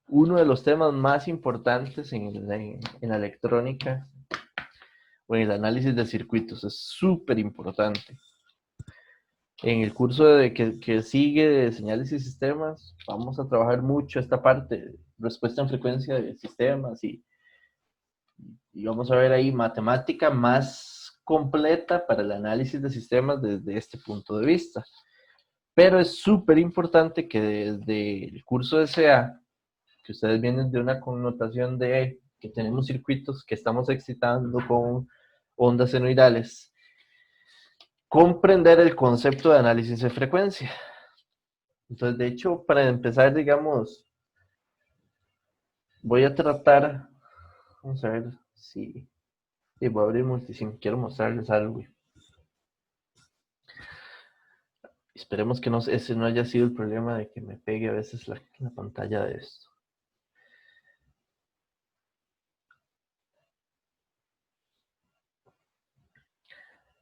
uno de los temas más importantes en la electrónica o en el análisis de circuitos. Es súper importante. En el curso que sigue de señales y sistemas, vamos a trabajar mucho esta parte de respuesta en frecuencia de sistemas y vamos a ver ahí matemática más completa para el análisis de sistemas desde este punto de vista. Pero es súper importante que desde el curso de SA, que ustedes vienen de una connotación de que tenemos circuitos que estamos excitando con ondas senoidales, comprender el concepto de análisis de frecuencia. Entonces, de hecho, para empezar, digamos, voy a tratar, vamos a ver si voy a abrir Multisim, quiero mostrarles algo. Esperemos que ese no haya sido el problema de que me pegue a veces la pantalla de esto.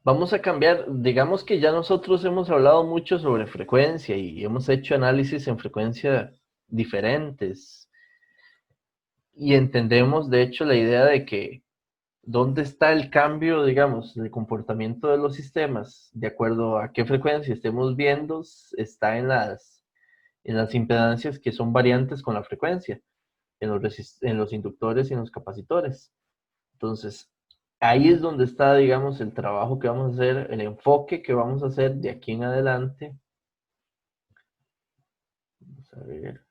Vamos a cambiar, digamos que ya nosotros hemos hablado mucho sobre frecuencia y hemos hecho análisis en frecuencia diferentes. Y entendemos, de hecho, la idea de que dónde está el cambio, digamos, del comportamiento de los sistemas, de acuerdo a qué frecuencia estemos viendo, está en las impedancias que son variantes con la frecuencia, en los inductores y en los capacitores. Entonces, ahí es donde está, digamos, el trabajo que vamos a hacer, el enfoque que vamos a hacer de aquí en adelante. Vamos a ver.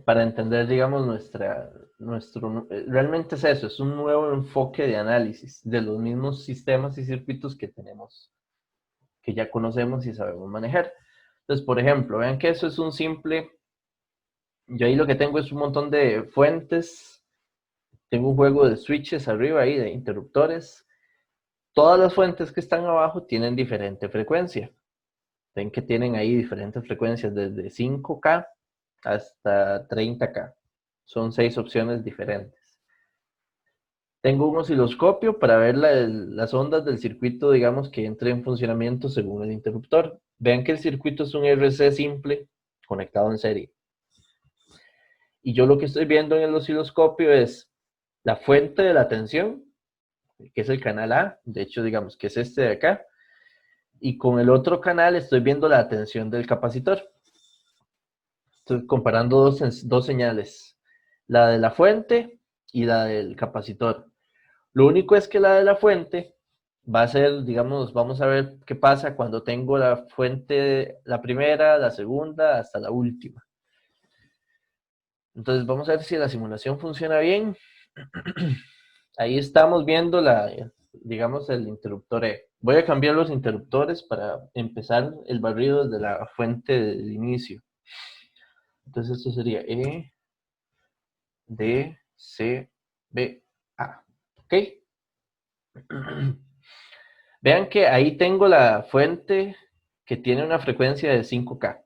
Para entender, digamos, realmente es eso, es un nuevo enfoque de análisis de los mismos sistemas y circuitos que tenemos, que ya conocemos y sabemos manejar. Entonces, por ejemplo, vean que eso es un simple, yo ahí lo que tengo es un montón de fuentes, tengo un juego de switches arriba ahí, de interruptores. Todas las fuentes que están abajo tienen diferente frecuencia. Ven que tienen ahí diferentes frecuencias, desde 5K hasta 30K. Son 6 opciones diferentes. Tengo un osciloscopio para ver las ondas del circuito, digamos, que entre en funcionamiento según el interruptor. Vean que el circuito es un RC simple conectado en serie. Y yo lo que estoy viendo en el osciloscopio es la fuente de la tensión, que es el canal A, de hecho, digamos, que es este de acá. Y con el otro canal estoy viendo la tensión del capacitor. Estoy comparando dos señales, la de la fuente y la del capacitor. Lo único es que la de la fuente va a ser, digamos, vamos a ver qué pasa cuando tengo la fuente, la primera, la segunda, hasta la última. Entonces vamos a ver si la simulación funciona bien. Ahí estamos viendo digamos, el interruptor E. Voy a cambiar los interruptores para empezar el barrido desde la fuente del inicio. Entonces esto sería E, D, C, B, A. ¿Ok? Vean que ahí tengo la fuente que tiene una frecuencia de 5K.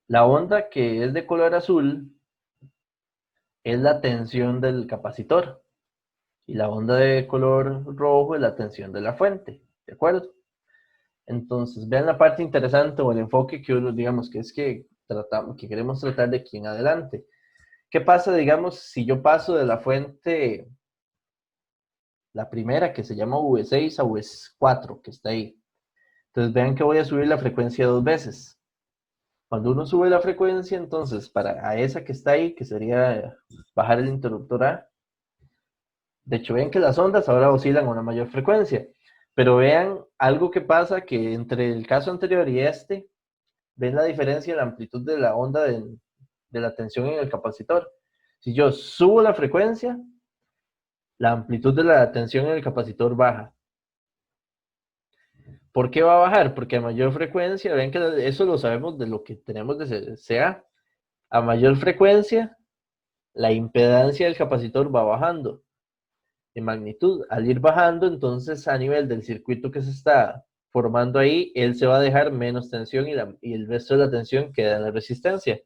La onda que es de color azul es la tensión del capacitor. Y la onda de color rojo es la tensión de la fuente. ¿De acuerdo? Entonces, vean la parte interesante o el enfoque que uno, digamos, que es que queremos tratar de aquí en adelante. ¿Qué pasa, digamos, si yo paso de la fuente, la primera, que se llama V6 a V4, que está ahí? Entonces, vean que voy a subir la frecuencia 2 veces. Cuando uno sube la frecuencia, entonces, a esa que está ahí, que sería bajar el interruptor A, de hecho, ven que las ondas ahora oscilan a una mayor frecuencia. Pero vean algo que pasa que entre el caso anterior y este, ven la diferencia en la amplitud de la onda de la tensión en el capacitor. Si yo subo la frecuencia, la amplitud de la tensión en el capacitor baja. ¿Por qué va a bajar? Porque a mayor frecuencia, ven que eso lo sabemos de lo que tenemos de CA. A mayor frecuencia, la impedancia del capacitor va bajando de magnitud. Al ir bajando, entonces a nivel del circuito que se está formando ahí, él se va a dejar menos tensión y el resto de la tensión queda en la resistencia.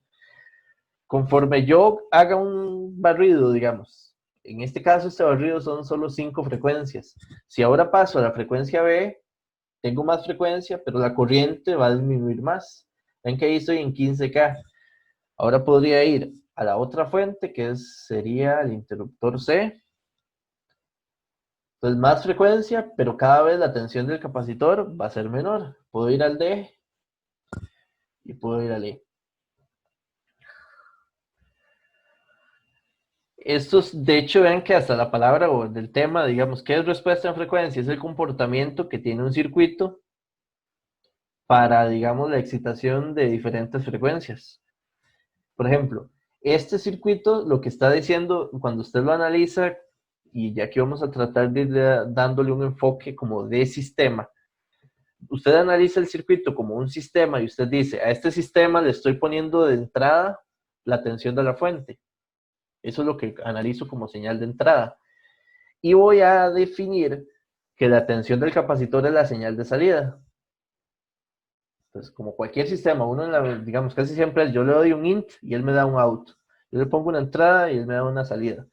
Conforme yo haga un barrido, digamos, en este caso este barrido son solo 5 frecuencias. Si ahora paso a la frecuencia B, tengo más frecuencia, pero la corriente va a disminuir más. Ven que ahí estoy en 15K. Ahora podría ir a la otra fuente, que sería el interruptor C. Entonces, más frecuencia, pero cada vez la tensión del capacitor va a ser menor. Puedo ir al D y puedo ir al E. Estos, de hecho, ven que hasta la palabra o del tema, digamos, ¿qué es respuesta en frecuencia? Es el comportamiento que tiene un circuito para, digamos, la excitación de diferentes frecuencias. Por ejemplo, este circuito, lo que está diciendo, cuando usted lo analiza, y ya que vamos a tratar de ir dándole un enfoque como de sistema, usted analiza el circuito como un sistema y usted dice, a este sistema le estoy poniendo de entrada la tensión de la fuente. Eso es lo que analizo como señal de entrada. Y voy a definir que la tensión del capacitor es la señal de salida. Entonces, como cualquier sistema, digamos, casi siempre yo le doy un int y él me da un out. Yo le pongo una entrada y él me da una salida.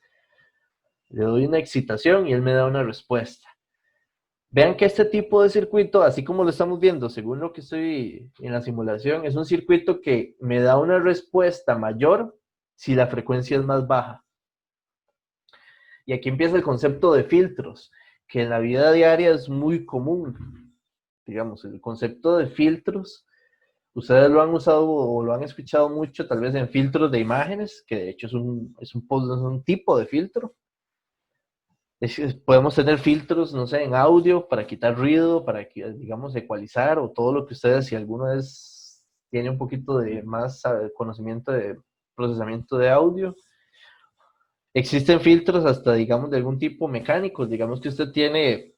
Le doy una excitación y él me da una respuesta. Vean que este tipo de circuito, así como lo estamos viendo, según lo que estoy en la simulación, es un circuito que me da una respuesta mayor si la frecuencia es más baja. Y aquí empieza el concepto de filtros, que en la vida diaria es muy común. Digamos, el concepto de filtros, ustedes lo han usado o lo han escuchado mucho, tal vez en filtros de imágenes, que de hecho es un tipo de filtro. Podemos tener filtros, no sé, en audio para quitar ruido, para, digamos, ecualizar o todo lo que ustedes, si alguno tiene un poquito de más conocimiento de procesamiento de audio. Existen filtros hasta, digamos, de algún tipo mecánicos. Digamos que usted tiene,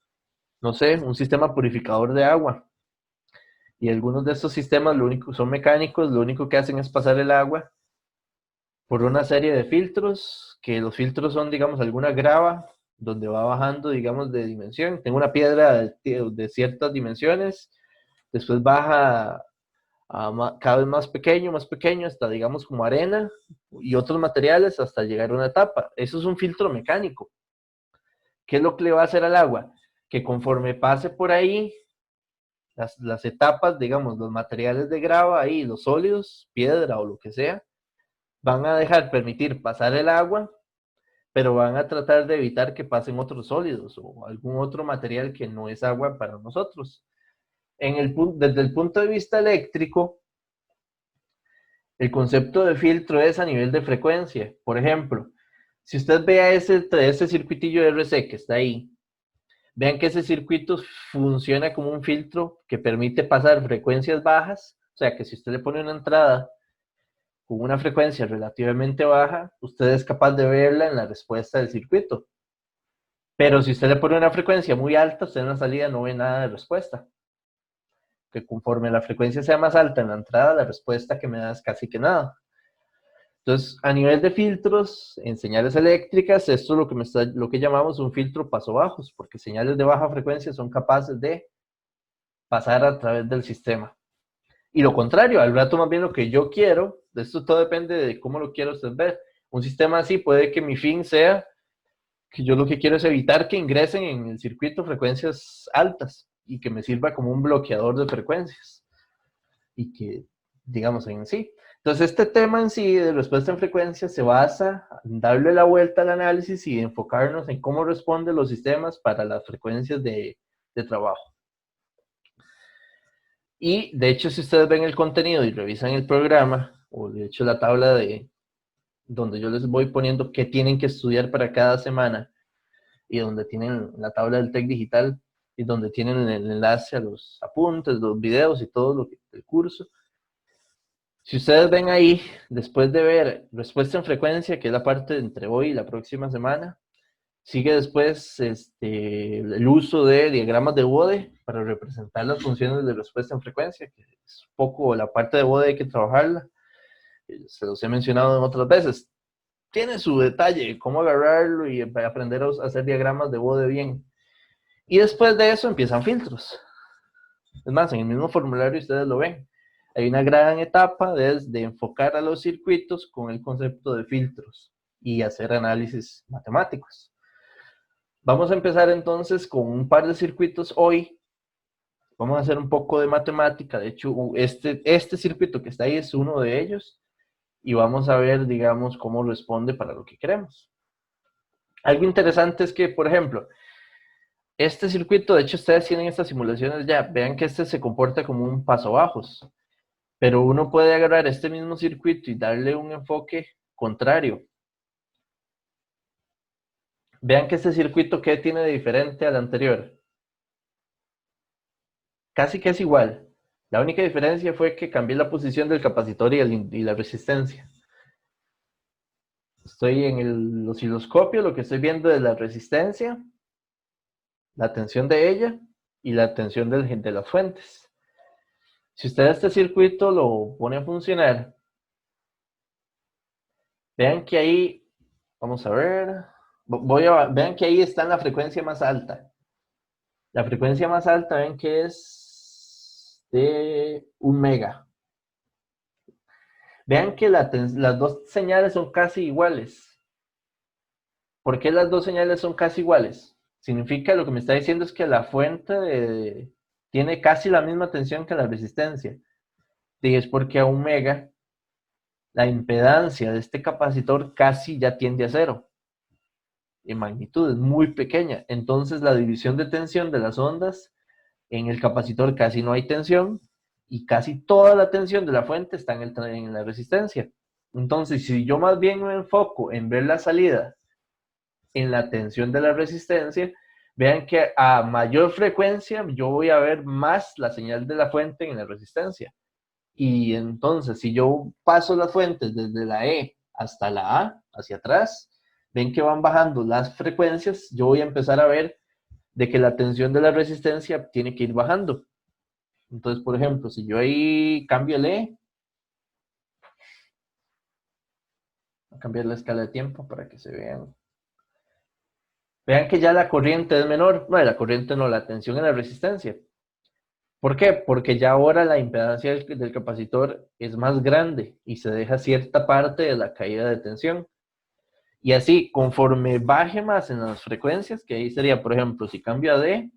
no sé, un sistema purificador de agua. Y algunos de estos sistemas son mecánicos, lo único que hacen es pasar el agua por una serie de filtros, que los filtros son, digamos, alguna grava donde va bajando, digamos, de dimensión. Tengo una piedra de ciertas dimensiones, después baja cada vez más pequeño, hasta, digamos, como arena y otros materiales hasta llegar a una etapa. Eso es un filtro mecánico. ¿Qué es lo que le va a hacer al agua? Que conforme pase por ahí, las etapas, digamos, los materiales de grava ahí, los sólidos, piedra o lo que sea, van a permitir pasar el agua, pero van a tratar de evitar que pasen otros sólidos o algún otro material que no es agua para nosotros. Desde el punto de vista eléctrico, El concepto de filtro es a nivel de frecuencia. Por ejemplo, si usted ve a ese circuitillo de RC que está ahí, vean que ese circuito funciona como un filtro que permite pasar frecuencias bajas. O sea que si usted le pone una entrada con una frecuencia relativamente baja, usted es capaz de verla en la respuesta del circuito. Pero si usted le pone una frecuencia muy alta, usted en la salida no ve nada de respuesta. Que conforme la frecuencia sea más alta en la entrada, la respuesta que me da es casi que nada. Entonces, a nivel de filtros en señales eléctricas, esto es lo que llamamos un filtro paso bajos, porque señales de baja frecuencia son capaces de pasar a través del sistema. Y lo contrario, al rato más bien lo que yo quiero, de esto todo depende de cómo lo quiero usted ver. Un sistema así puede que mi fin sea que yo lo que quiero es evitar que ingresen en el circuito frecuencias altas y que me sirva como un bloqueador de frecuencias. Y que, digamos, en sí. Entonces, este tema en sí de respuesta en frecuencia se basa en darle la vuelta al análisis y enfocarnos en cómo responden los sistemas para las frecuencias de trabajo. Y, de hecho, si ustedes ven el contenido y revisan el programa, o de hecho la tabla de donde yo les voy poniendo qué tienen que estudiar para cada semana, y donde tienen la tabla del TEC digital, y donde tienen el enlace a los apuntes, los videos y todo lo que el curso. Si ustedes ven ahí, después de ver respuesta en frecuencia, que es la parte entre hoy y la próxima semana, sigue después el uso de diagramas de Bode para representar las funciones de respuesta en frecuencia, que es un poco la parte de Bode hay que trabajarla. Se los he mencionado en otras veces. Tiene su detalle, cómo agarrarlo y aprender a hacer diagramas de Bode bien. Y después de eso empiezan filtros. Es más, en el mismo formulario ustedes lo ven. Hay una gran etapa desde enfocar a los circuitos con el concepto de filtros y hacer análisis matemáticos. Vamos a empezar entonces con un par de circuitos hoy. Vamos a hacer un poco de matemática. De hecho, este circuito que está ahí es uno de ellos. Y vamos a ver, digamos, cómo responde para lo que queremos. Algo interesante es que, por ejemplo, este circuito, de hecho, ustedes tienen estas simulaciones ya. Vean que este se comporta como un paso bajos. Pero uno puede agarrar este mismo circuito y darle un enfoque contrario. Vean que este circuito, ¿qué tiene de diferente al anterior? Casi que es igual. La única diferencia fue que cambié la posición del capacitor y la resistencia. Estoy en el osciloscopio, lo que estoy viendo es la resistencia, la tensión de ella y la tensión de las fuentes. Si usted este circuito lo pone a funcionar, vean que ahí, vamos a ver, vean que ahí está en la frecuencia más alta. La frecuencia más alta, ven que es de 1 mega. Vean que las dos señales son casi iguales. ¿Por qué las dos señales son casi iguales? Significa, lo que me está diciendo es que la fuente tiene casi la misma tensión que la resistencia. Y es porque a 1 mega la impedancia de este capacitor casi ya tiende a cero. En magnitud es muy pequeña. Entonces la división de tensión de las ondas en el capacitor casi no hay tensión y casi toda la tensión de la fuente está en la resistencia. Entonces, si yo más bien me enfoco en ver la salida en la tensión de la resistencia, vean que a mayor frecuencia yo voy a ver más la señal de la fuente en la resistencia. Y entonces, si yo paso las fuentes desde la E hasta la A, hacia atrás, ven que van bajando las frecuencias, yo voy a empezar a ver de que la tensión de la resistencia tiene que ir bajando. Entonces, por ejemplo, si yo ahí cambio el E, voy a cambiar la escala de tiempo para que se vean. Vean que ya la corriente es menor. No, la corriente no, la tensión en la resistencia. ¿Por qué? Porque ya ahora la impedancia del capacitor es más grande y se deja cierta parte de la caída de tensión. Y así, conforme baje más en las frecuencias, que ahí sería, por ejemplo, si cambio a D,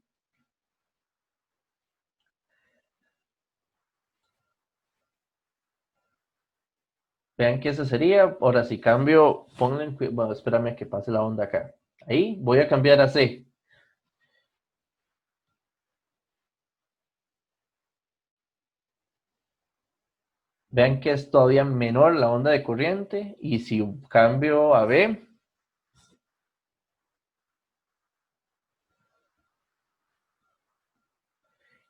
vean que ese sería. Ahora, si cambio, bueno, espérame que pase la onda acá. Ahí, voy a cambiar a C. vean que es todavía menor la onda de corriente, y si cambio a B,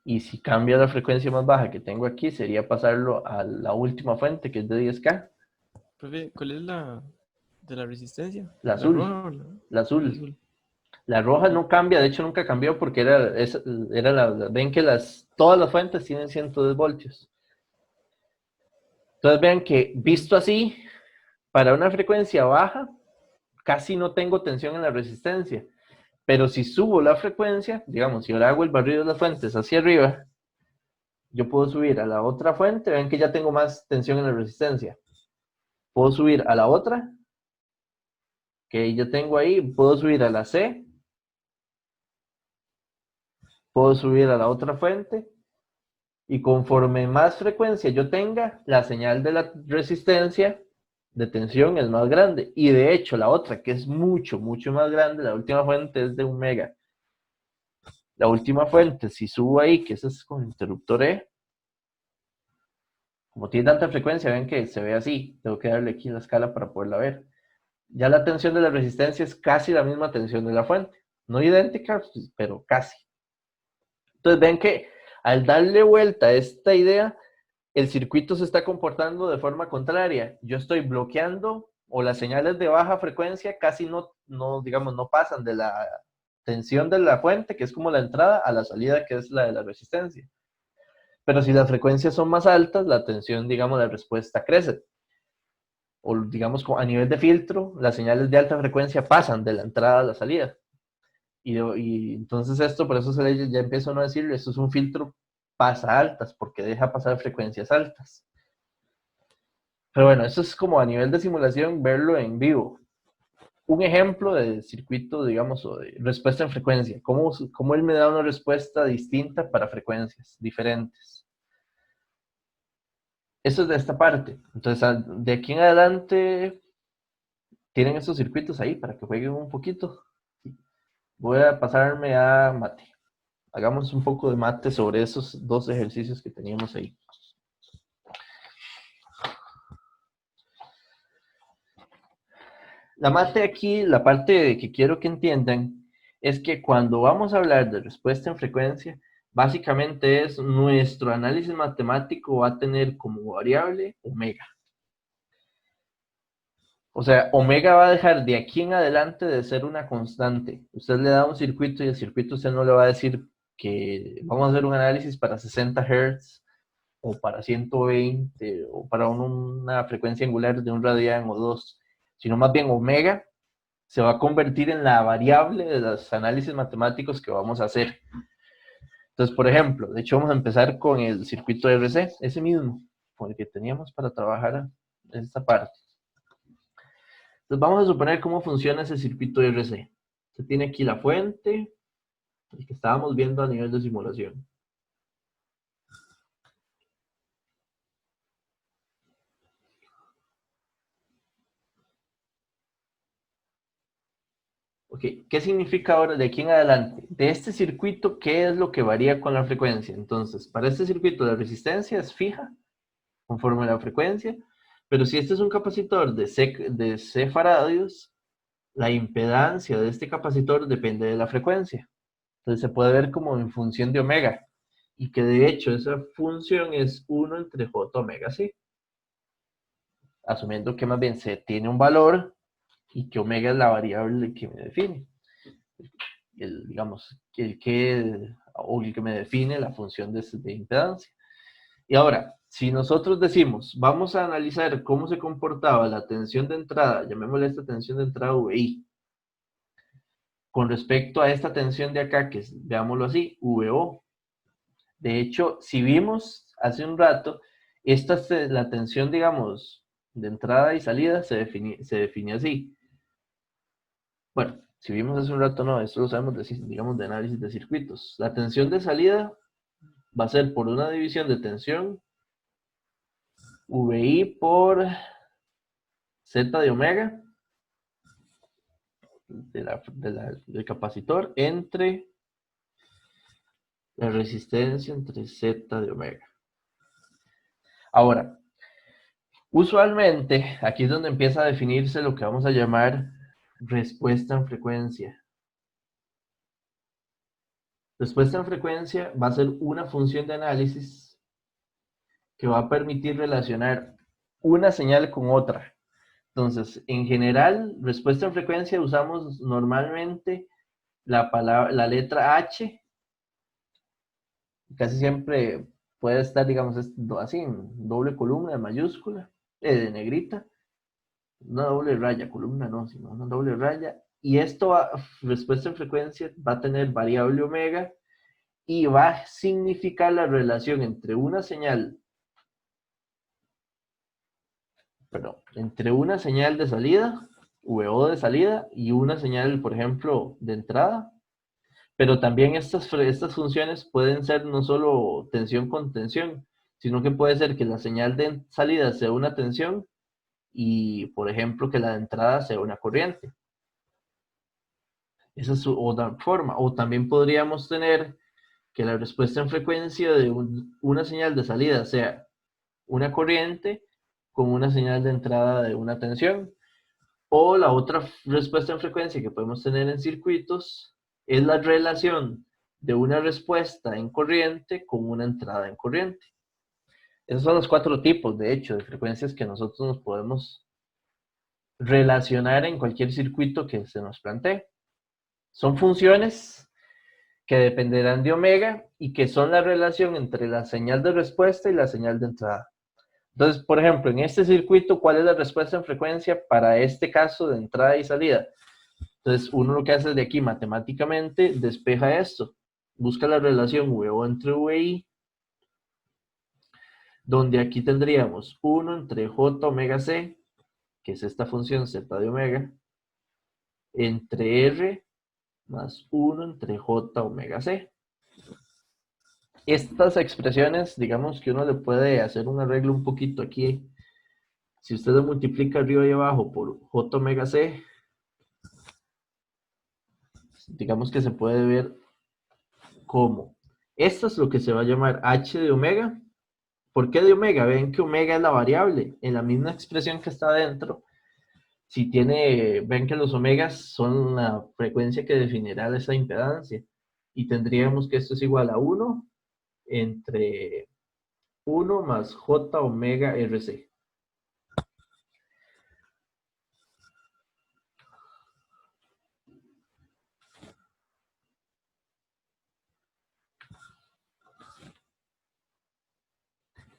y si cambio a la frecuencia más baja que tengo aquí, sería pasarlo a la última fuente, que es de 10K, Profe, ¿cuál es la de la resistencia? la ¿La azul, roja o la la azul. azul? La roja no cambia, de hecho nunca cambió porque ven que todas las fuentes tienen 110 voltios. Entonces vean que visto así, para una frecuencia baja, casi no tengo tensión en la resistencia. Pero si subo la frecuencia, digamos, si ahora hago el barrido de las fuentes hacia arriba, yo puedo subir a la otra fuente, ven que ya tengo más tensión en la resistencia. Puedo subir a la otra, que ya tengo ahí, puedo subir a la C, puedo subir a la otra fuente, y conforme más frecuencia yo tenga, la señal de la resistencia de tensión es más grande. Y de hecho, la otra, que es mucho, mucho más grande, la última fuente es de 1 mega. La última fuente, si subo ahí, que ese es con interruptor E, como tiene tanta frecuencia, ven que se ve así. Tengo que darle aquí en la escala para poderla ver. Ya la tensión de la resistencia es casi la misma tensión de la fuente. No idéntica, pero casi. Entonces ven que al darle vuelta a esta idea, el circuito se está comportando de forma contraria. Yo estoy bloqueando, o las señales de baja frecuencia casi digamos, no pasan de la tensión de la fuente, que es como la entrada, a la salida, que es la de la resistencia. Pero si las frecuencias son más altas, la tensión, digamos, la respuesta crece. O digamos, a nivel de filtro, las señales de alta frecuencia pasan de la entrada a la salida. Y entonces esto, por eso ya empieza uno a decir, esto es un filtro pasa altas, porque deja pasar frecuencias altas. Pero bueno, eso es como a nivel de simulación, verlo en vivo. Un ejemplo de circuito, digamos, o de respuesta en frecuencia. ¿Cómo él me da una respuesta distinta para frecuencias diferentes? Eso es de esta parte. Entonces, de aquí en adelante, tienen esos circuitos ahí para que jueguen un poquito. Voy a pasarme a mate. Hagamos un poco de mate sobre esos dos ejercicios que teníamos ahí. La mate aquí, la parte que quiero que entiendan, es que cuando vamos a hablar de respuesta en frecuencia, básicamente es nuestro análisis matemático va a tener como variable omega. O sea, omega va a dejar de aquí en adelante de ser una constante. Usted le da un circuito y el circuito usted no le va a decir que vamos a hacer un análisis para 60 Hz o para 120 o para una frecuencia angular de 1 radián o 2, sino más bien omega se va a convertir en la variable de los análisis matemáticos que vamos a hacer. Entonces, por ejemplo, de hecho vamos a empezar con el circuito RC, ese mismo, con el que teníamos para trabajar esta parte. Entonces vamos a suponer cómo funciona ese circuito RC. Se tiene aquí la fuente, el que estábamos viendo a nivel de simulación. Ok, ¿qué significa ahora de aquí en adelante? De este circuito, ¿qué es lo que varía con la frecuencia? Entonces, para este circuito la resistencia es fija, conforme a la frecuencia, pero si este es un capacitor de C faradios, la impedancia de este capacitor depende de la frecuencia. Entonces se puede ver como en función de omega, y que de hecho esa función es 1 entre J omega C, asumiendo que más bien C tiene un valor y que omega es la variable que me define. Digamos, el que me define la función de impedancia. Y ahora, si nosotros decimos, vamos a analizar cómo se comportaba la tensión de entrada, llamémosle esta tensión de entrada VI, con respecto a esta tensión de acá, que es, veámoslo así, VO. De hecho, si vimos hace un rato, esta es la tensión, digamos, de entrada y salida se define así. Bueno, si vimos hace un rato, no, esto lo sabemos, digamos, de análisis de circuitos. La tensión de salida va a ser por una división de tensión VI por Z de omega del capacitor entre la resistencia entre Z de omega. Ahora, Usualmente, aquí es donde empieza a definirse lo que vamos a llamar respuesta en frecuencia. Respuesta en frecuencia va a ser una función de análisis que va a permitir relacionar una señal con otra. Entonces, en general, respuesta en frecuencia usamos normalmente la letra H, casi siempre puede estar, digamos, así, en doble columna, en mayúscula, de negrita, una doble raya, columna no, sino una doble raya, y respuesta en frecuencia, va a tener variable omega, y va a significar la relación entre una señal, entre una señal de salida, VO de salida, y una señal, por ejemplo, de entrada. Pero también estas funciones pueden ser no solo tensión con tensión, sino que puede ser que la señal de salida sea una tensión y, por ejemplo, que la de entrada sea una corriente. Esa es otra forma. O también podríamos tener que la respuesta en frecuencia de una señal de salida sea una corriente con una señal de entrada de una tensión. O la otra respuesta en frecuencia que podemos tener en circuitos es la relación de una respuesta en corriente con una entrada en corriente. Esos son los 4 tipos, de hecho, de frecuencias que nosotros nos podemos relacionar en cualquier circuito que se nos plantee. Son funciones que dependerán de omega y que son la relación entre la señal de respuesta y la señal de entrada. Entonces, por ejemplo, en este circuito, ¿cuál es la respuesta en frecuencia para este caso de entrada y salida? Entonces, uno lo que hace de aquí matemáticamente, despeja esto. Busca la relación VO entre VI, donde aquí tendríamos 1 entre J omega C, que es esta función Z de omega, entre R más 1 entre J omega C. Estas expresiones, digamos que uno le puede hacer un arreglo un poquito aquí. Si usted lo multiplica arriba y abajo por J omega C, digamos que se puede ver como esto es lo que se va a llamar H de omega. ¿Por qué de omega? Ven que omega es la variable en la misma expresión que está adentro. Ven que los omegas son la frecuencia que definirá esa impedancia. Y tendríamos que esto es igual a 1 entre 1 más J omega RC.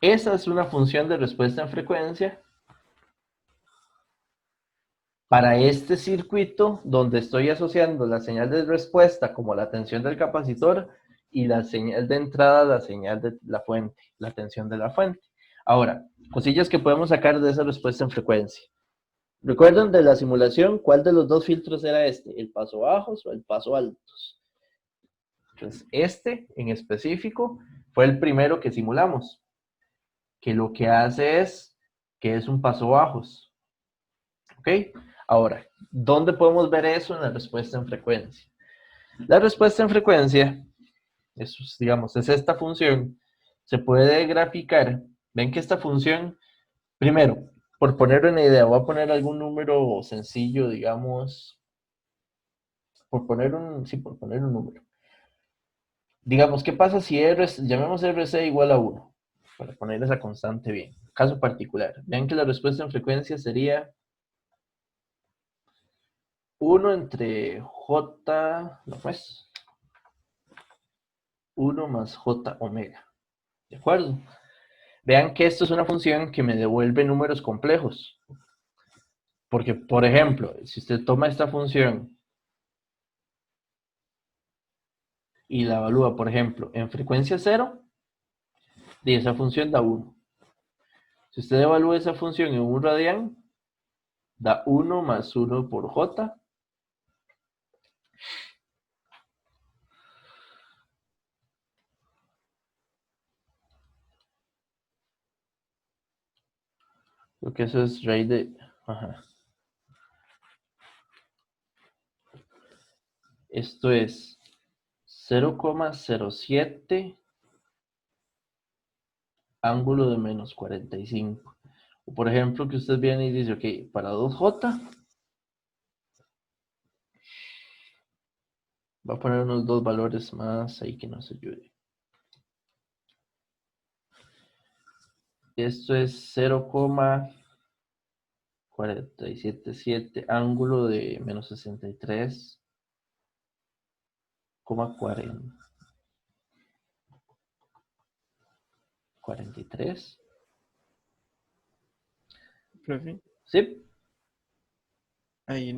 Esa es una función de respuesta en frecuencia para este circuito donde estoy asociando la señal de respuesta como la tensión del capacitor y la señal de entrada, la señal de la fuente, la tensión de la fuente. Ahora, cosillas que podemos sacar de esa respuesta en frecuencia. ¿Recuerdan de la simulación cuál de los dos filtros era este? ¿El paso bajos o el paso altos? Entonces, este en específico fue el primero que simulamos, que lo que hace es que es un paso bajos. ¿Ok? Ahora, ¿dónde podemos ver eso en la respuesta en frecuencia? La respuesta en frecuencia, digamos, es esta función, se puede graficar. Ven que esta función, primero, por poner una idea, voy a poner algún número sencillo, digamos, por poner un número. Digamos, ¿qué pasa si llamemos RC igual a 1? Para poner esa constante bien. Caso particular. Vean que la respuesta en frecuencia sería 1 entre J, no pues, 1 más J omega. ¿De acuerdo? Vean que esto es una función que me devuelve números complejos. Porque, por ejemplo, si usted toma esta función y la evalúa, por ejemplo, en frecuencia 0, y esa función da 1. Si usted evalúa esa función en un radián, da 1 más 1 por J. Porque eso es raíz de... Ajá. Esto es 0,07 ángulo de menos 45. Por ejemplo, que usted viene y dice, ok, para 2J, va a poner unos dos valores más ahí que nos ayude. Esto es 0,477, ángulo de menos 63,43. Profe, Sí, ahí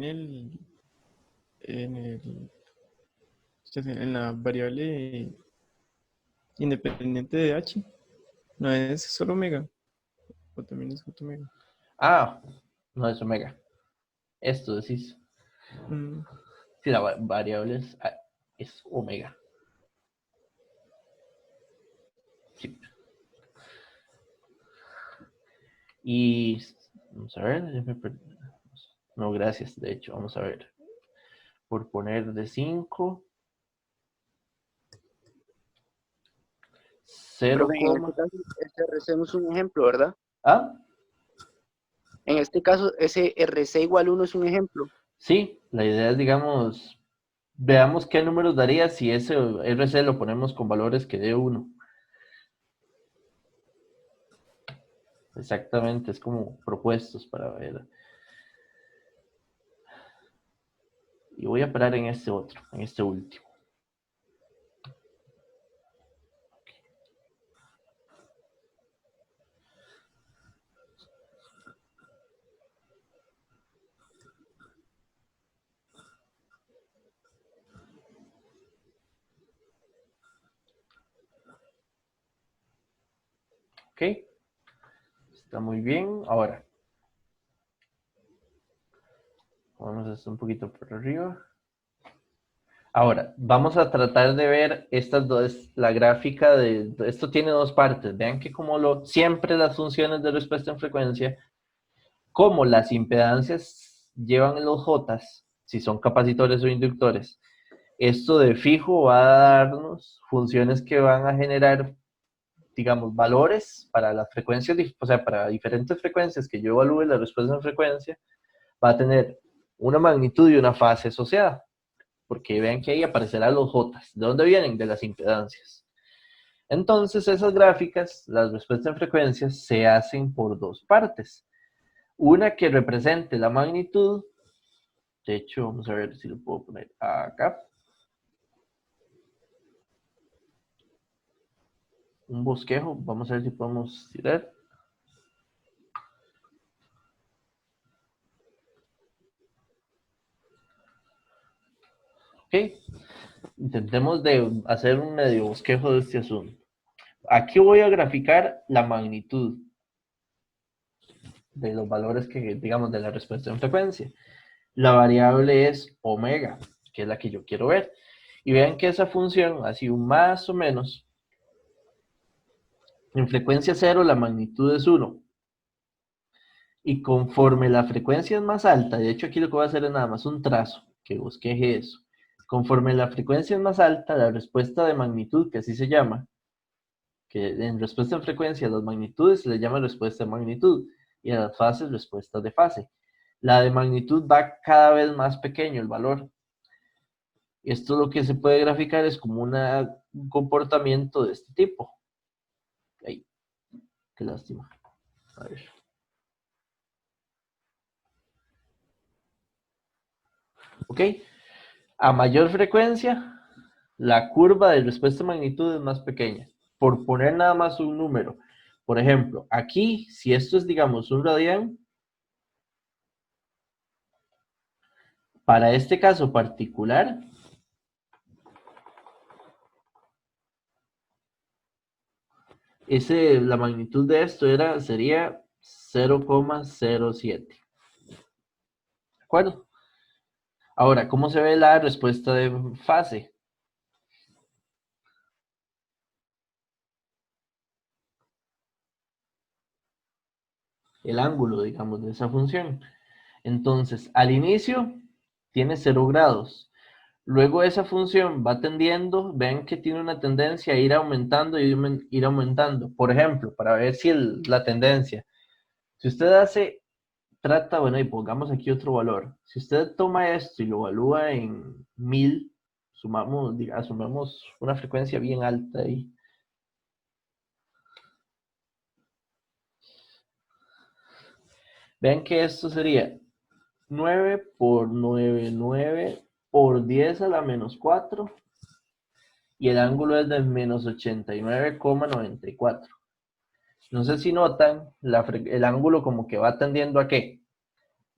en la variable independiente de h, no es solo omega, o también es j omega. no es omega. Esto decís. Mm, Si la variable es omega. Sí. Y vamos a ver. No, gracias. De hecho, vamos a ver. Por poner de 5. Profe, en este caso, este RC no es un ejemplo, ¿verdad? Ah, En este caso, ese RC igual 1 es un ejemplo. sí. La idea es, digamos, veamos qué números daría si ese RC lo ponemos con valores que dé 1. Exactamente, es como propuestos para ver. Y voy a parar en este otro, en este último. Ok, está muy bien. Ahora, vamos a hacer un poquito por arriba. Ahora, vamos a tratar de ver estas dos, la gráfica de, esto tiene dos partes. Vean que como siempre las funciones de respuesta en frecuencia, como las impedancias llevan los Jotas, si son capacitores o inductores, esto de fijo va a darnos funciones que van a generar, digamos, valores para las frecuencias, o sea, para diferentes frecuencias que yo evalúe la respuesta en frecuencia, va a tener una magnitud y una fase asociada. Porque vean que ahí aparecerán los Jotas. ¿De dónde vienen? De las impedancias. Entonces, esas gráficas, las respuestas en frecuencias, se hacen por dos partes. Una que represente la magnitud. De hecho, vamos a ver si lo puedo poner acá. Un bosquejo. Vamos a ver si podemos tirar. Ok. Intentemos de hacer un medio bosquejo de este asunto. Aquí voy a graficar la magnitud de los valores que, digamos, de la respuesta en frecuencia. La variable es omega, que es la que yo quiero ver. Y vean que esa función, así más o menos, en frecuencia 0 la magnitud es 1. Y conforme la frecuencia es más alta, de hecho aquí lo que voy a hacer es nada más un trazo, que bosqueje eso. Conforme la frecuencia es más alta, la respuesta de magnitud, que así se llama, que en respuesta en frecuencia a las magnitudes se le llama respuesta de magnitud, y a las fases respuesta de fase. La de magnitud va cada vez más pequeño el valor. Esto lo que se puede graficar es como un comportamiento de este tipo. Ay, qué lástima. A ver. Ok. A mayor frecuencia, la curva de respuesta a magnitud es más pequeña. Por poner nada más un número. Por ejemplo, aquí, si esto es, digamos, un radián, para este caso particular, la magnitud de esto sería 0,07. ¿De acuerdo? Ahora, ¿cómo se ve la respuesta de fase? El ángulo, digamos, de esa función. Entonces, al inicio tiene 0 grados. Luego esa función va tendiendo, ven que tiene una tendencia a ir aumentando y ir aumentando. Por ejemplo, para ver si la tendencia, Si usted trata, bueno, y pongamos aquí otro valor. Si usted toma esto y lo evalúa en 1000, asumamos una frecuencia bien alta ahí. Vean que esto sería 9 por 9 por 10 a la menos 4 y el ángulo es de menos 89,94. No sé si notan, el ángulo como que va tendiendo a ¿qué?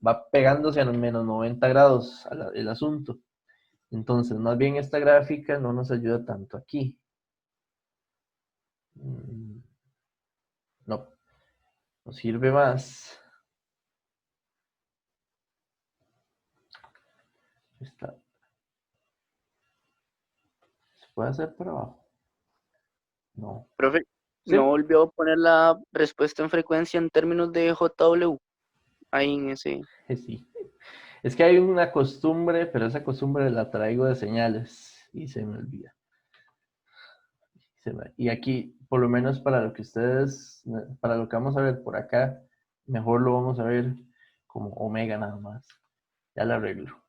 Va pegándose a los menos 90 grados el asunto. Entonces, más bien esta gráfica no nos ayuda tanto aquí. No, nos sirve más. Esta. ¿Se puede hacer para abajo? No. Profe, ¿Sí? no volvió a poner la respuesta en frecuencia en términos de JW. Ahí en ese. Sí. Es que hay una costumbre, pero esa costumbre la traigo de señales y se me olvida. Y aquí, por lo menos para lo que para lo que vamos a ver por acá, mejor lo vamos a ver como omega nada más. Ya lo arreglo.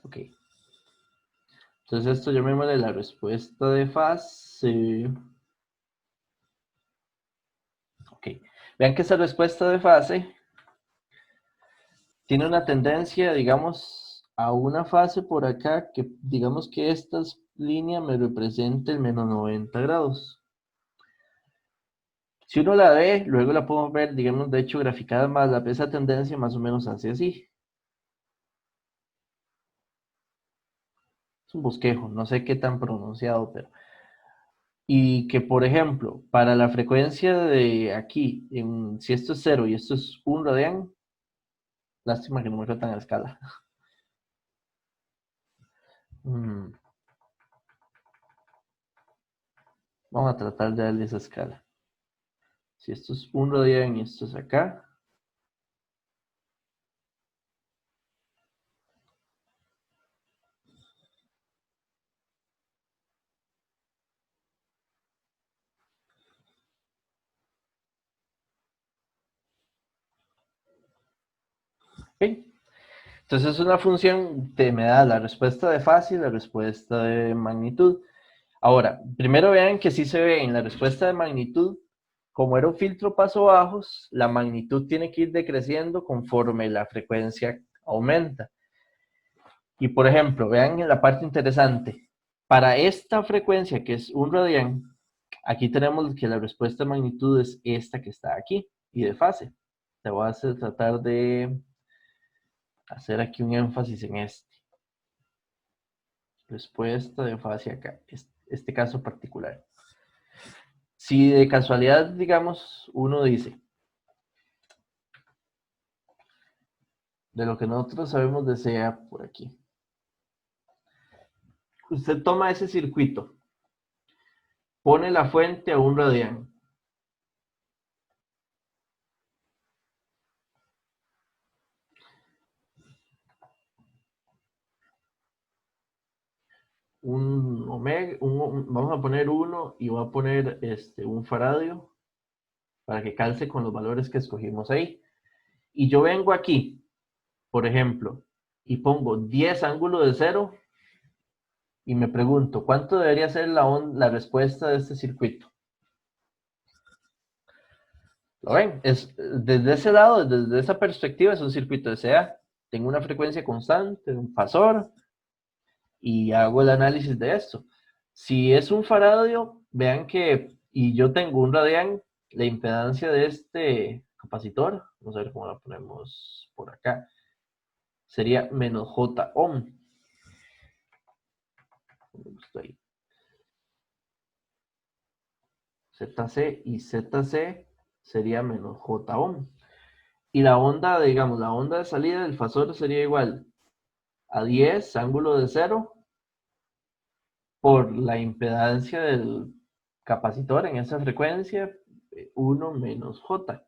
Ok. Entonces esto llamémosle la respuesta de fase. Ok. Vean que esa respuesta de fase tiene una tendencia, digamos, a una fase por acá que digamos que esta línea me representa el menos 90 grados. Si uno la ve, luego la podemos ver, digamos, de hecho, graficada más, esa tendencia más o menos hace así. Es un bosquejo, no sé qué tan pronunciado, pero... Y que, por ejemplo, para la frecuencia de aquí, si esto es 0 y esto es 1 radián, lástima que no me tan a escala. Vamos a tratar de darle esa escala. Si esto es 1 radián y esto es acá. ¿Ok? Entonces es una función que me da la respuesta de fase y la respuesta de magnitud. Ahora, primero vean que sí se ve en la respuesta de magnitud, como era un filtro paso bajos, la magnitud tiene que ir decreciendo conforme la frecuencia aumenta. Y por ejemplo, vean en la parte interesante, para esta frecuencia que es 1 radián, aquí tenemos que la respuesta de magnitud es esta que está aquí, y de fase. Te voy a tratar de hacer aquí un énfasis en este. Respuesta de fase acá, este caso particular. Si de casualidad, digamos, uno dice, de lo que nosotros sabemos de SEA por aquí, usted toma ese circuito, pone la fuente a 1 radián, un omega, vamos a poner 1 y voy a poner un faradio para que calce con los valores que escogimos ahí. Y yo vengo aquí, por ejemplo, y pongo 10 ángulo de 0 y me pregunto, ¿cuánto debería ser la respuesta de este circuito? ¿Lo ven? Desde ese lado, desde esa perspectiva, es un circuito de SEA. Tengo una frecuencia constante, un fasor, y hago el análisis de esto. Si es un faradio, vean que, y yo tengo un radián, la impedancia de este capacitor, vamos a ver cómo la ponemos por acá, sería menos J ohm. ZC y ZC sería menos J ohm. Y la onda, digamos, la onda de salida del fasor sería igual a 10 ángulo de 0 por la impedancia del capacitor en esa frecuencia, 1 menos J.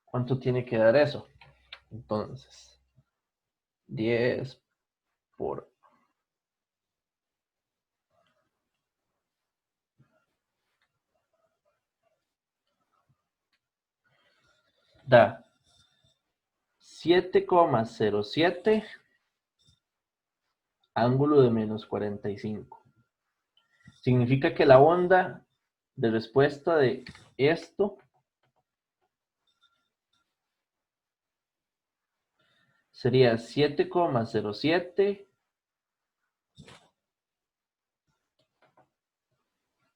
¿Cuánto tiene que dar eso? Entonces, 10 por... da 7,07 ángulo de menos 45. Significa que la onda de respuesta de esto sería 7,07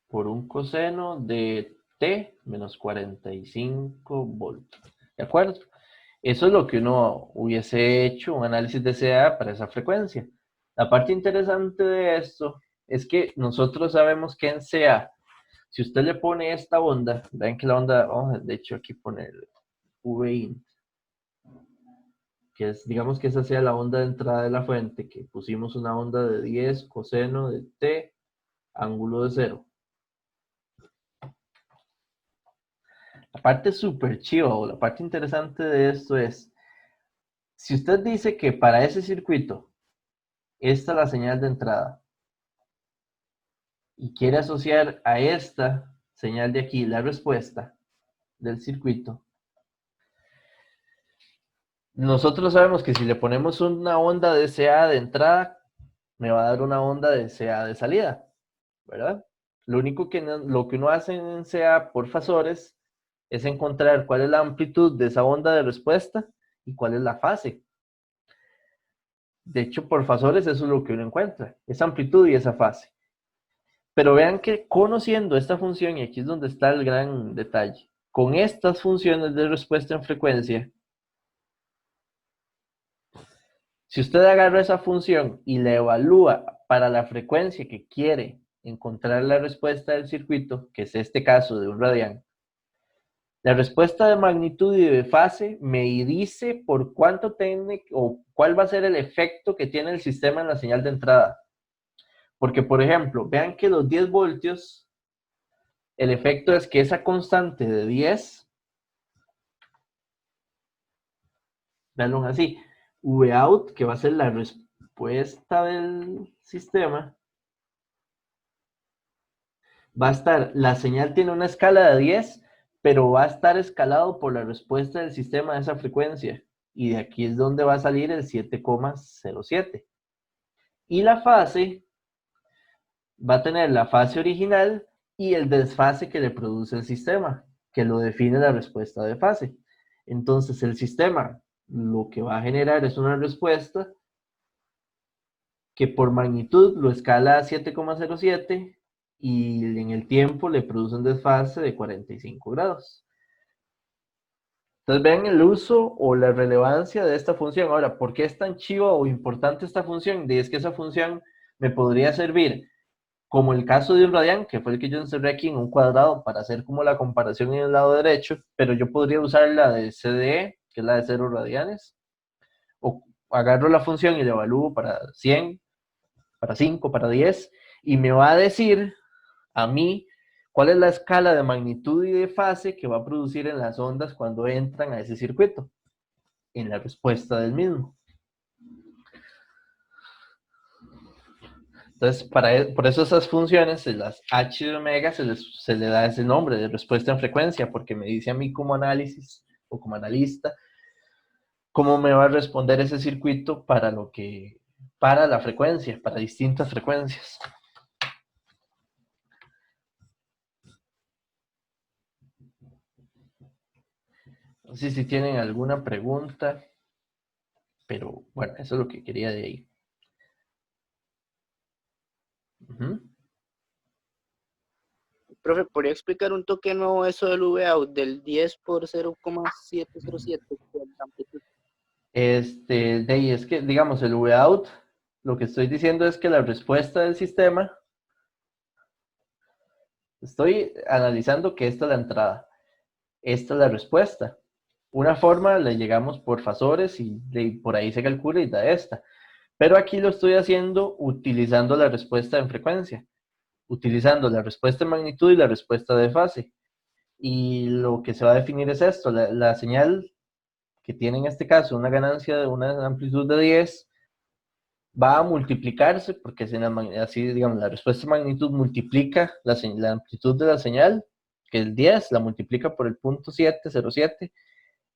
por un coseno de T menos 45 voltios. ¿De acuerdo? Eso es lo que uno hubiese hecho, un análisis de CA para esa frecuencia. La parte interesante de esto es que nosotros sabemos que en CA, si usted le pone esta onda, ven que la onda, de hecho aquí pone el Vin, que es, digamos que esa sea la onda de entrada de la fuente, que pusimos una onda de 10 coseno de T, ángulo de 0. La parte súper chiva o la parte interesante de esto es, si usted dice que para ese circuito, esta es la señal de entrada, y quiere asociar a esta señal de aquí la respuesta del circuito, nosotros sabemos que si le ponemos una onda de CA de entrada, me va a dar una onda de CA de salida, ¿verdad? Lo único que lo que uno hace en CA por fasores es encontrar cuál es la amplitud de esa onda de respuesta y cuál es la fase. De hecho, por fasores eso es lo que uno encuentra, esa amplitud y esa fase. Pero vean que conociendo esta función, y aquí es donde está el gran detalle, con estas funciones de respuesta en frecuencia, si usted agarra esa función y la evalúa para la frecuencia que quiere encontrar la respuesta del circuito, que es este caso de un radián, la respuesta de magnitud y de fase me dice por cuánto tiene o cuál va a ser el efecto que tiene el sistema en la señal de entrada. Porque, por ejemplo, vean que los 10 voltios, el efecto es que esa constante de 10, veanlo así, Vout, que va a ser la respuesta del sistema, va a estar, la señal tiene una escala de 10, pero va a estar escalado por la respuesta del sistema de esa frecuencia. Y de aquí es donde va a salir el 7,07. Y la fase va a tener la fase original y el desfase que le produce el sistema, que lo define la respuesta de fase. Entonces el sistema lo que va a generar es una respuesta que por magnitud lo escala a 7,07 y en el tiempo le produce un desfase de 45 grados. Entonces vean el uso o la relevancia de esta función. Ahora, ¿por qué es tan chiva o importante esta función? Es que esa función me podría servir como el caso de un radián, que fue el que yo encerré aquí en un cuadrado para hacer como la comparación en el lado derecho, pero yo podría usar la de CDE, que es la de 0 radianes, o agarro la función y la evalúo para 100, para 5, para 10, y me va a decir a mí cuál es la escala de magnitud y de fase que va a producir en las ondas cuando entran a ese circuito, en la respuesta del mismo. Entonces, por eso esas funciones, las H de omega, se le da ese nombre de respuesta en frecuencia, porque me dice a mí como análisis o como analista cómo me va a responder ese circuito para la frecuencia, para distintas frecuencias. No sé si tienen alguna pregunta, pero bueno, eso es lo que quería de ahí. Profe, ¿podría explicar un toque nuevo eso del Vout, del 10 por 0,707 por la amplitud? De ahí es que, digamos, el Vout, lo que estoy diciendo es que la respuesta del sistema Estoy analizando que esta es la entrada. Esta es la respuesta. Una forma le llegamos por fasores y por ahí se calcula y da esta. Pero aquí lo estoy haciendo utilizando la respuesta en frecuencia, utilizando la respuesta en magnitud y la respuesta de fase. Y lo que se va a definir es esto, la señal que tiene en este caso una ganancia de una amplitud de 10 va a multiplicarse, porque así, digamos, la respuesta en magnitud multiplica la amplitud de la señal, que es 10, la multiplica por el punto 707,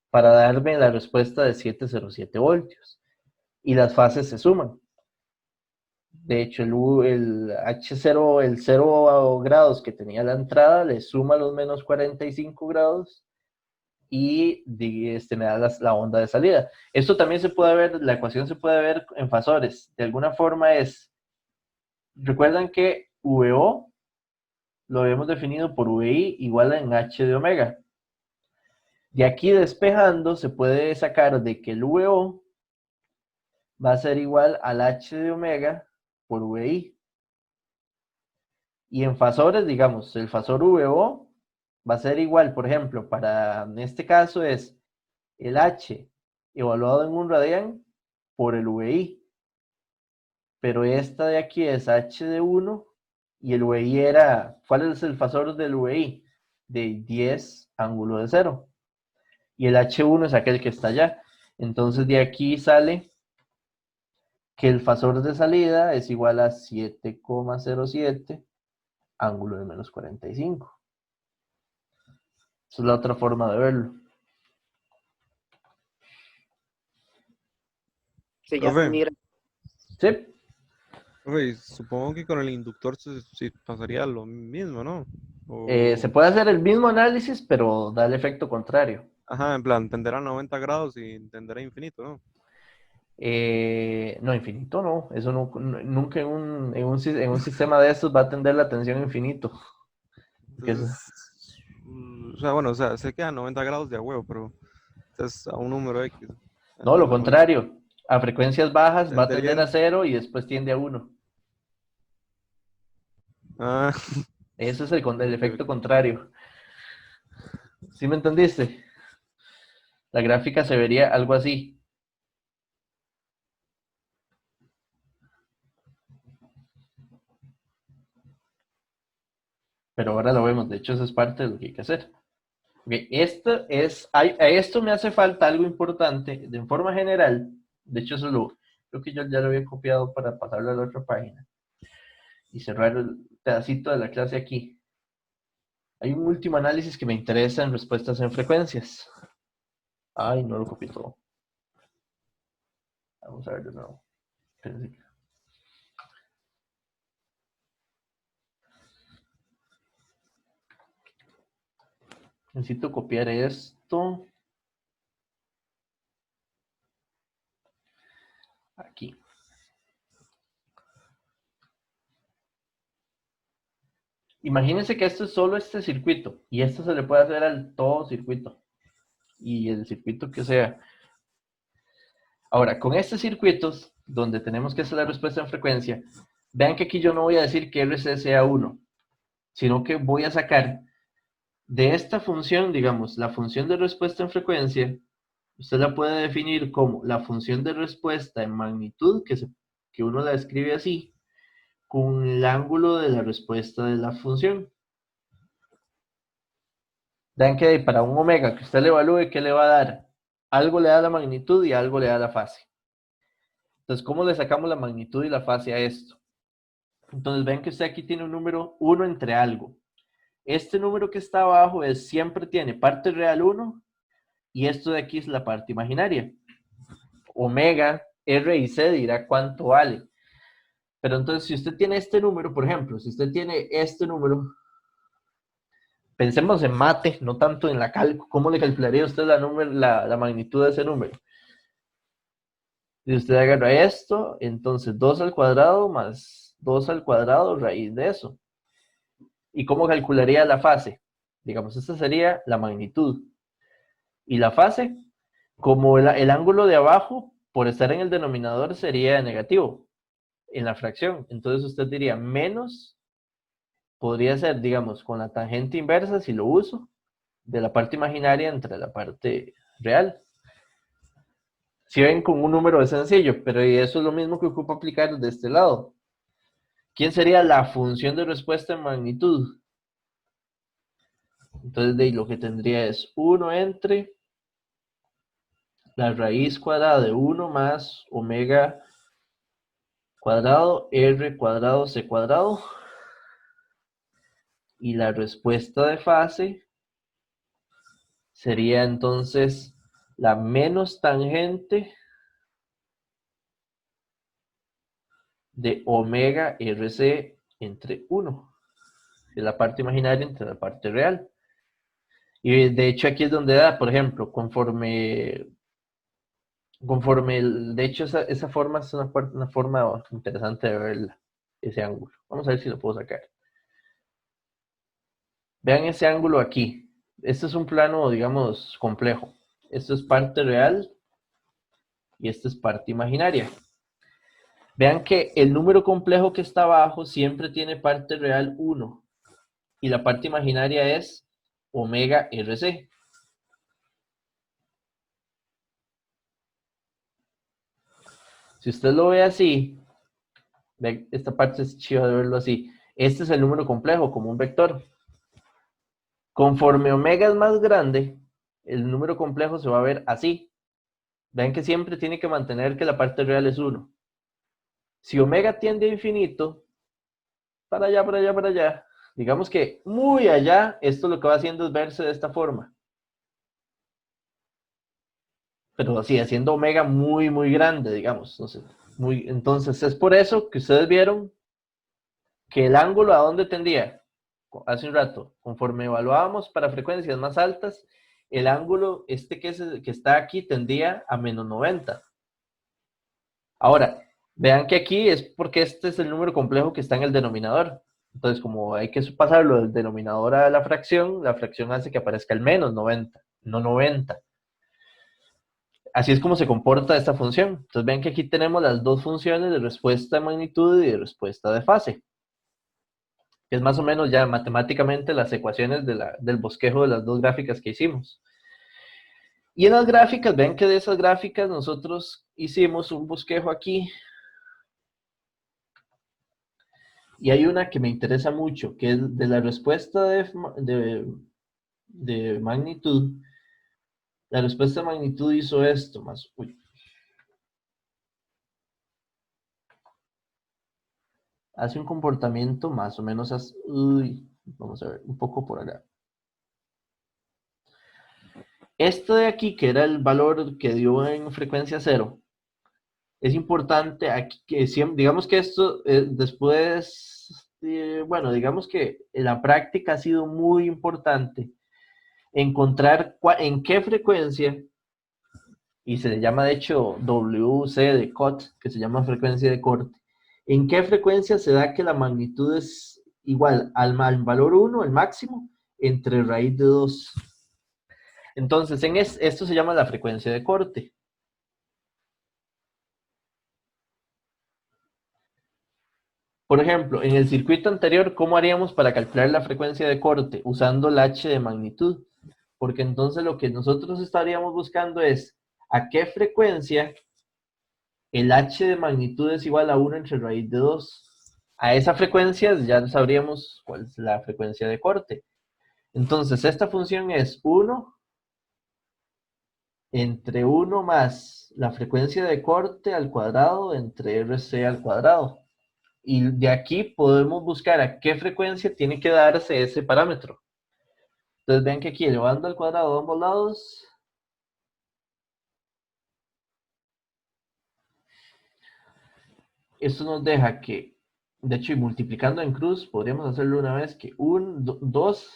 para darme la respuesta de 707 voltios. Y las fases se suman. De hecho, el H0, el 0 grados que tenía la entrada, le suma los menos 45 grados y me da la onda de salida. Esto también se puede ver, la ecuación se puede ver en fasores. De alguna forma recuerdan que VO lo habíamos definido por VI igual en H de omega. De aquí despejando se puede sacar de que el VO va a ser igual al H de omega por VI. Y en fasores, digamos, el fasor VO va a ser igual, por ejemplo, en este caso es el H evaluado en un radián por el VI. Pero esta de aquí es H de 1 y el VI ¿cuál es el fasor del VI? De 10 ángulo de 0. Y el H1 es aquel que está allá. Entonces de aquí sale que el fasor de salida es igual a 7,07 ángulo de menos 45. Esa es la otra forma de verlo. Se ya Profe. mira. ¿Sí? Profe, supongo que con el inductor sí pasaría lo mismo, ¿no? Se puede hacer el mismo análisis, pero da el efecto contrario. Ajá, en plan, tenderá a 90 grados y tenderá a infinito, ¿no? No, infinito no. Eso nunca en un sistema de estos va a tender la tensión a infinito. Entonces, o sea, bueno, o sea, se queda a 90 grados de a huevo, pero es a un número X. No, lo Entonces, contrario. A frecuencias bajas va a tender tendería- a 0 y después tiende a 1. Ah, Eso es el efecto contrario. ¿Sí me entendiste? La gráfica se vería algo así. Pero ahora lo vemos. De hecho, eso es parte de lo que hay que hacer. Okay, a esto me hace falta algo importante. De forma general, de hecho, creo que yo ya lo había copiado para pasarlo a la otra página. Y cerrar el pedacito de la clase aquí. Hay un último análisis que me interesa en respuestas en frecuencias. Ay, no lo copié todo. Vamos a ver de nuevo. Espérense. Necesito copiar esto. Aquí. Imagínense que esto es solo este circuito. Y esto se le puede hacer al todo circuito. Y el circuito que sea. Ahora, con estos circuitos, donde tenemos que hacer la respuesta en frecuencia, vean que aquí yo no voy a decir que RC sea 1, sino que voy a sacar de esta función, digamos, la función de respuesta en frecuencia, usted la puede definir como la función de respuesta en magnitud, que uno la escribe así, con el ángulo de la respuesta de la función. Vean que para un omega que usted le evalúe, ¿qué le va a dar? Algo le da la magnitud y algo le da la fase. Entonces, ¿cómo le sacamos la magnitud y la fase a esto? Entonces, ven que usted aquí tiene un número 1 entre algo. Este número que está abajo siempre tiene parte real 1 y esto de aquí es la parte imaginaria. Omega, R y C dirá cuánto vale. Pero entonces, si usted tiene este número, por ejemplo, si usted tiene este número, pensemos en mate, no tanto en la cálculo. ¿Cómo le calcularía usted la magnitud de ese número? Si usted agarra esto, entonces 2 al cuadrado más 2 al cuadrado raíz de eso. ¿Y cómo calcularía la fase? Digamos, esta sería la magnitud. Y la fase, como el ángulo de abajo, por estar en el denominador, sería negativo en la fracción. Entonces usted diría menos podría ser, digamos, con la tangente inversa si lo uso, de la parte imaginaria entre la parte real. Si ven, con un número es sencillo, pero eso es lo mismo que ocupa aplicar de este lado. ¿Quién sería la función de respuesta en magnitud? Entonces, de ahí lo que tendría es 1 entre la raíz cuadrada de 1 más omega cuadrado r cuadrado c cuadrado. Y la respuesta de fase sería entonces la menos tangente de omega rc entre 1, que es la parte imaginaria entre la parte real. Y de hecho aquí es donde da, por ejemplo, conforme de hecho esa forma es una forma interesante de ver ese ángulo. Vamos a ver si lo puedo sacar. Vean ese ángulo aquí. Este es un plano, digamos, complejo. Esto es parte real y esto es parte imaginaria. Vean que el número complejo que está abajo siempre tiene parte real 1 y la parte imaginaria es omega rc. Si usted lo ve así, esta parte es chiva de verlo así. Este es el número complejo como un vector. Conforme omega es más grande, el número complejo se va a ver así. Vean que siempre tiene que mantener que la parte real es 1. Si omega tiende a infinito, para allá, para allá, para allá, digamos que muy allá, esto lo que va haciendo es verse de esta forma. Pero así, haciendo omega muy, muy grande, digamos. No sé, entonces, es por eso que ustedes vieron que el ángulo a dónde tendía hace un rato, conforme evaluábamos para frecuencias más altas, el ángulo que está aquí tendía a menos 90. Ahora, vean que aquí es porque este es el número complejo que está en el denominador. Entonces, como hay que pasarlo del denominador a la fracción hace que aparezca el menos 90, no 90. Así es como se comporta esta función. Entonces ven que aquí tenemos las dos funciones de respuesta de magnitud y de respuesta de fase. Que es más o menos ya matemáticamente las ecuaciones del bosquejo de las dos gráficas que hicimos. Y en las gráficas, ven que de esas gráficas nosotros hicimos un bosquejo aquí. Y hay una que me interesa mucho, que es de la respuesta de magnitud. La respuesta de magnitud hizo esto, más... Uy. Hace un comportamiento más o menos así. Uy, vamos a ver, un poco por acá. Esto de aquí, que era el valor que dio en frecuencia 0, es importante aquí, digamos que esto después, bueno, digamos que en la práctica ha sido muy importante encontrar en qué frecuencia, y se le llama de hecho WC de COT, que se llama frecuencia de corte, en qué frecuencia se da que la magnitud es igual al valor 1, el máximo, entre raíz de 2. Entonces, esto se llama la frecuencia de corte. Por ejemplo, en el circuito anterior, ¿cómo haríamos para calcular la frecuencia de corte? Usando el h de magnitud. Porque entonces lo que nosotros estaríamos buscando es a qué frecuencia el h de magnitud es igual a 1 entre raíz de 2. A esa frecuencia ya sabríamos cuál es la frecuencia de corte. Entonces, esta función es 1 entre 1 más la frecuencia de corte al cuadrado entre RC al cuadrado. Y de aquí podemos buscar a qué frecuencia tiene que darse ese parámetro. Entonces ven que aquí elevando al cuadrado a ambos lados, esto nos deja que, de hecho, y multiplicando en cruz, podríamos hacerlo una vez que 2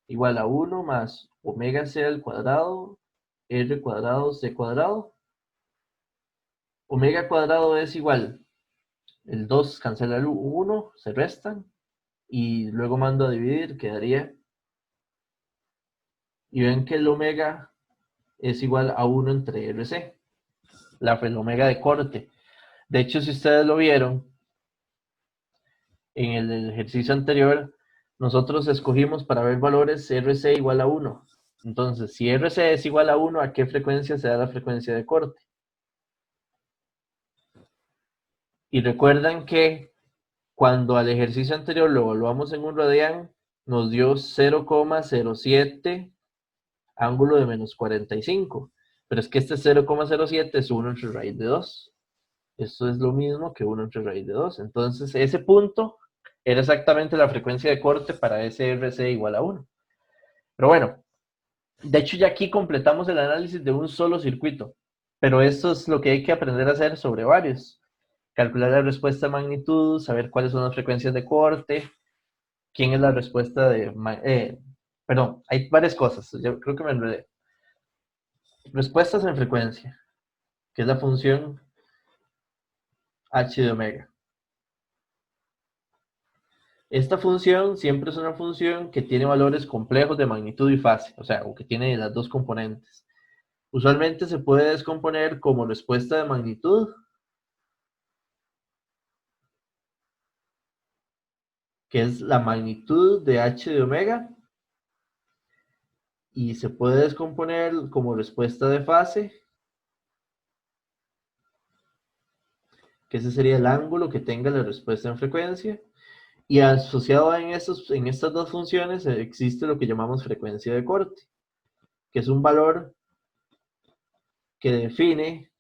igual a 1 más omega c al cuadrado, r cuadrado, c cuadrado. Omega cuadrado es igual, el 2 cancela el 1, se restan, y luego mando a dividir, quedaría, y ven que el omega es igual a 1 entre RC, el omega de corte. De hecho, si ustedes lo vieron, en el ejercicio anterior, nosotros escogimos para ver valores RC igual a 1. Entonces, si RC es igual a 1, ¿a qué frecuencia se da la frecuencia de corte? Y recuerdan que cuando al ejercicio anterior lo evaluamos en un radián, nos dio 0,07 ángulo de menos 45. Pero es que este 0,07 es 1 entre raíz de 2. Esto es lo mismo que 1 entre raíz de 2. Entonces, ese punto era exactamente la frecuencia de corte para ese RC igual a 1. Pero bueno, de hecho ya aquí completamos el análisis de un solo circuito. Pero esto es lo que hay que aprender a hacer sobre varios. Calcular la respuesta de magnitud, saber cuáles son las frecuencias de corte, quién es la respuesta de... perdón, hay varias cosas. Yo creo que me enredé. Respuestas en frecuencia, que es la función h de omega. Esta función siempre es una función que tiene valores complejos de magnitud y fase, o sea, o que tiene las dos componentes. Usualmente se puede descomponer como respuesta de magnitud, que es la magnitud de h de omega, y se puede descomponer como respuesta de fase, que ese sería el ángulo que tenga la respuesta en frecuencia. Y asociado en estas dos funciones existe lo que llamamos frecuencia de corte, que es un valor que define,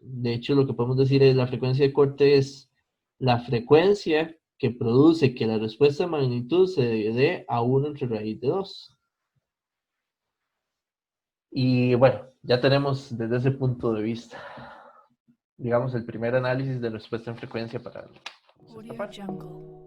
de hecho lo que podemos decir es la frecuencia de corte es la frecuencia que produce que la respuesta de magnitud se dé a 1 entre raíz de 2. Y bueno, ya tenemos desde ese punto de vista, digamos, el primer análisis de respuesta en frecuencia para esta Audio parte. Jungle.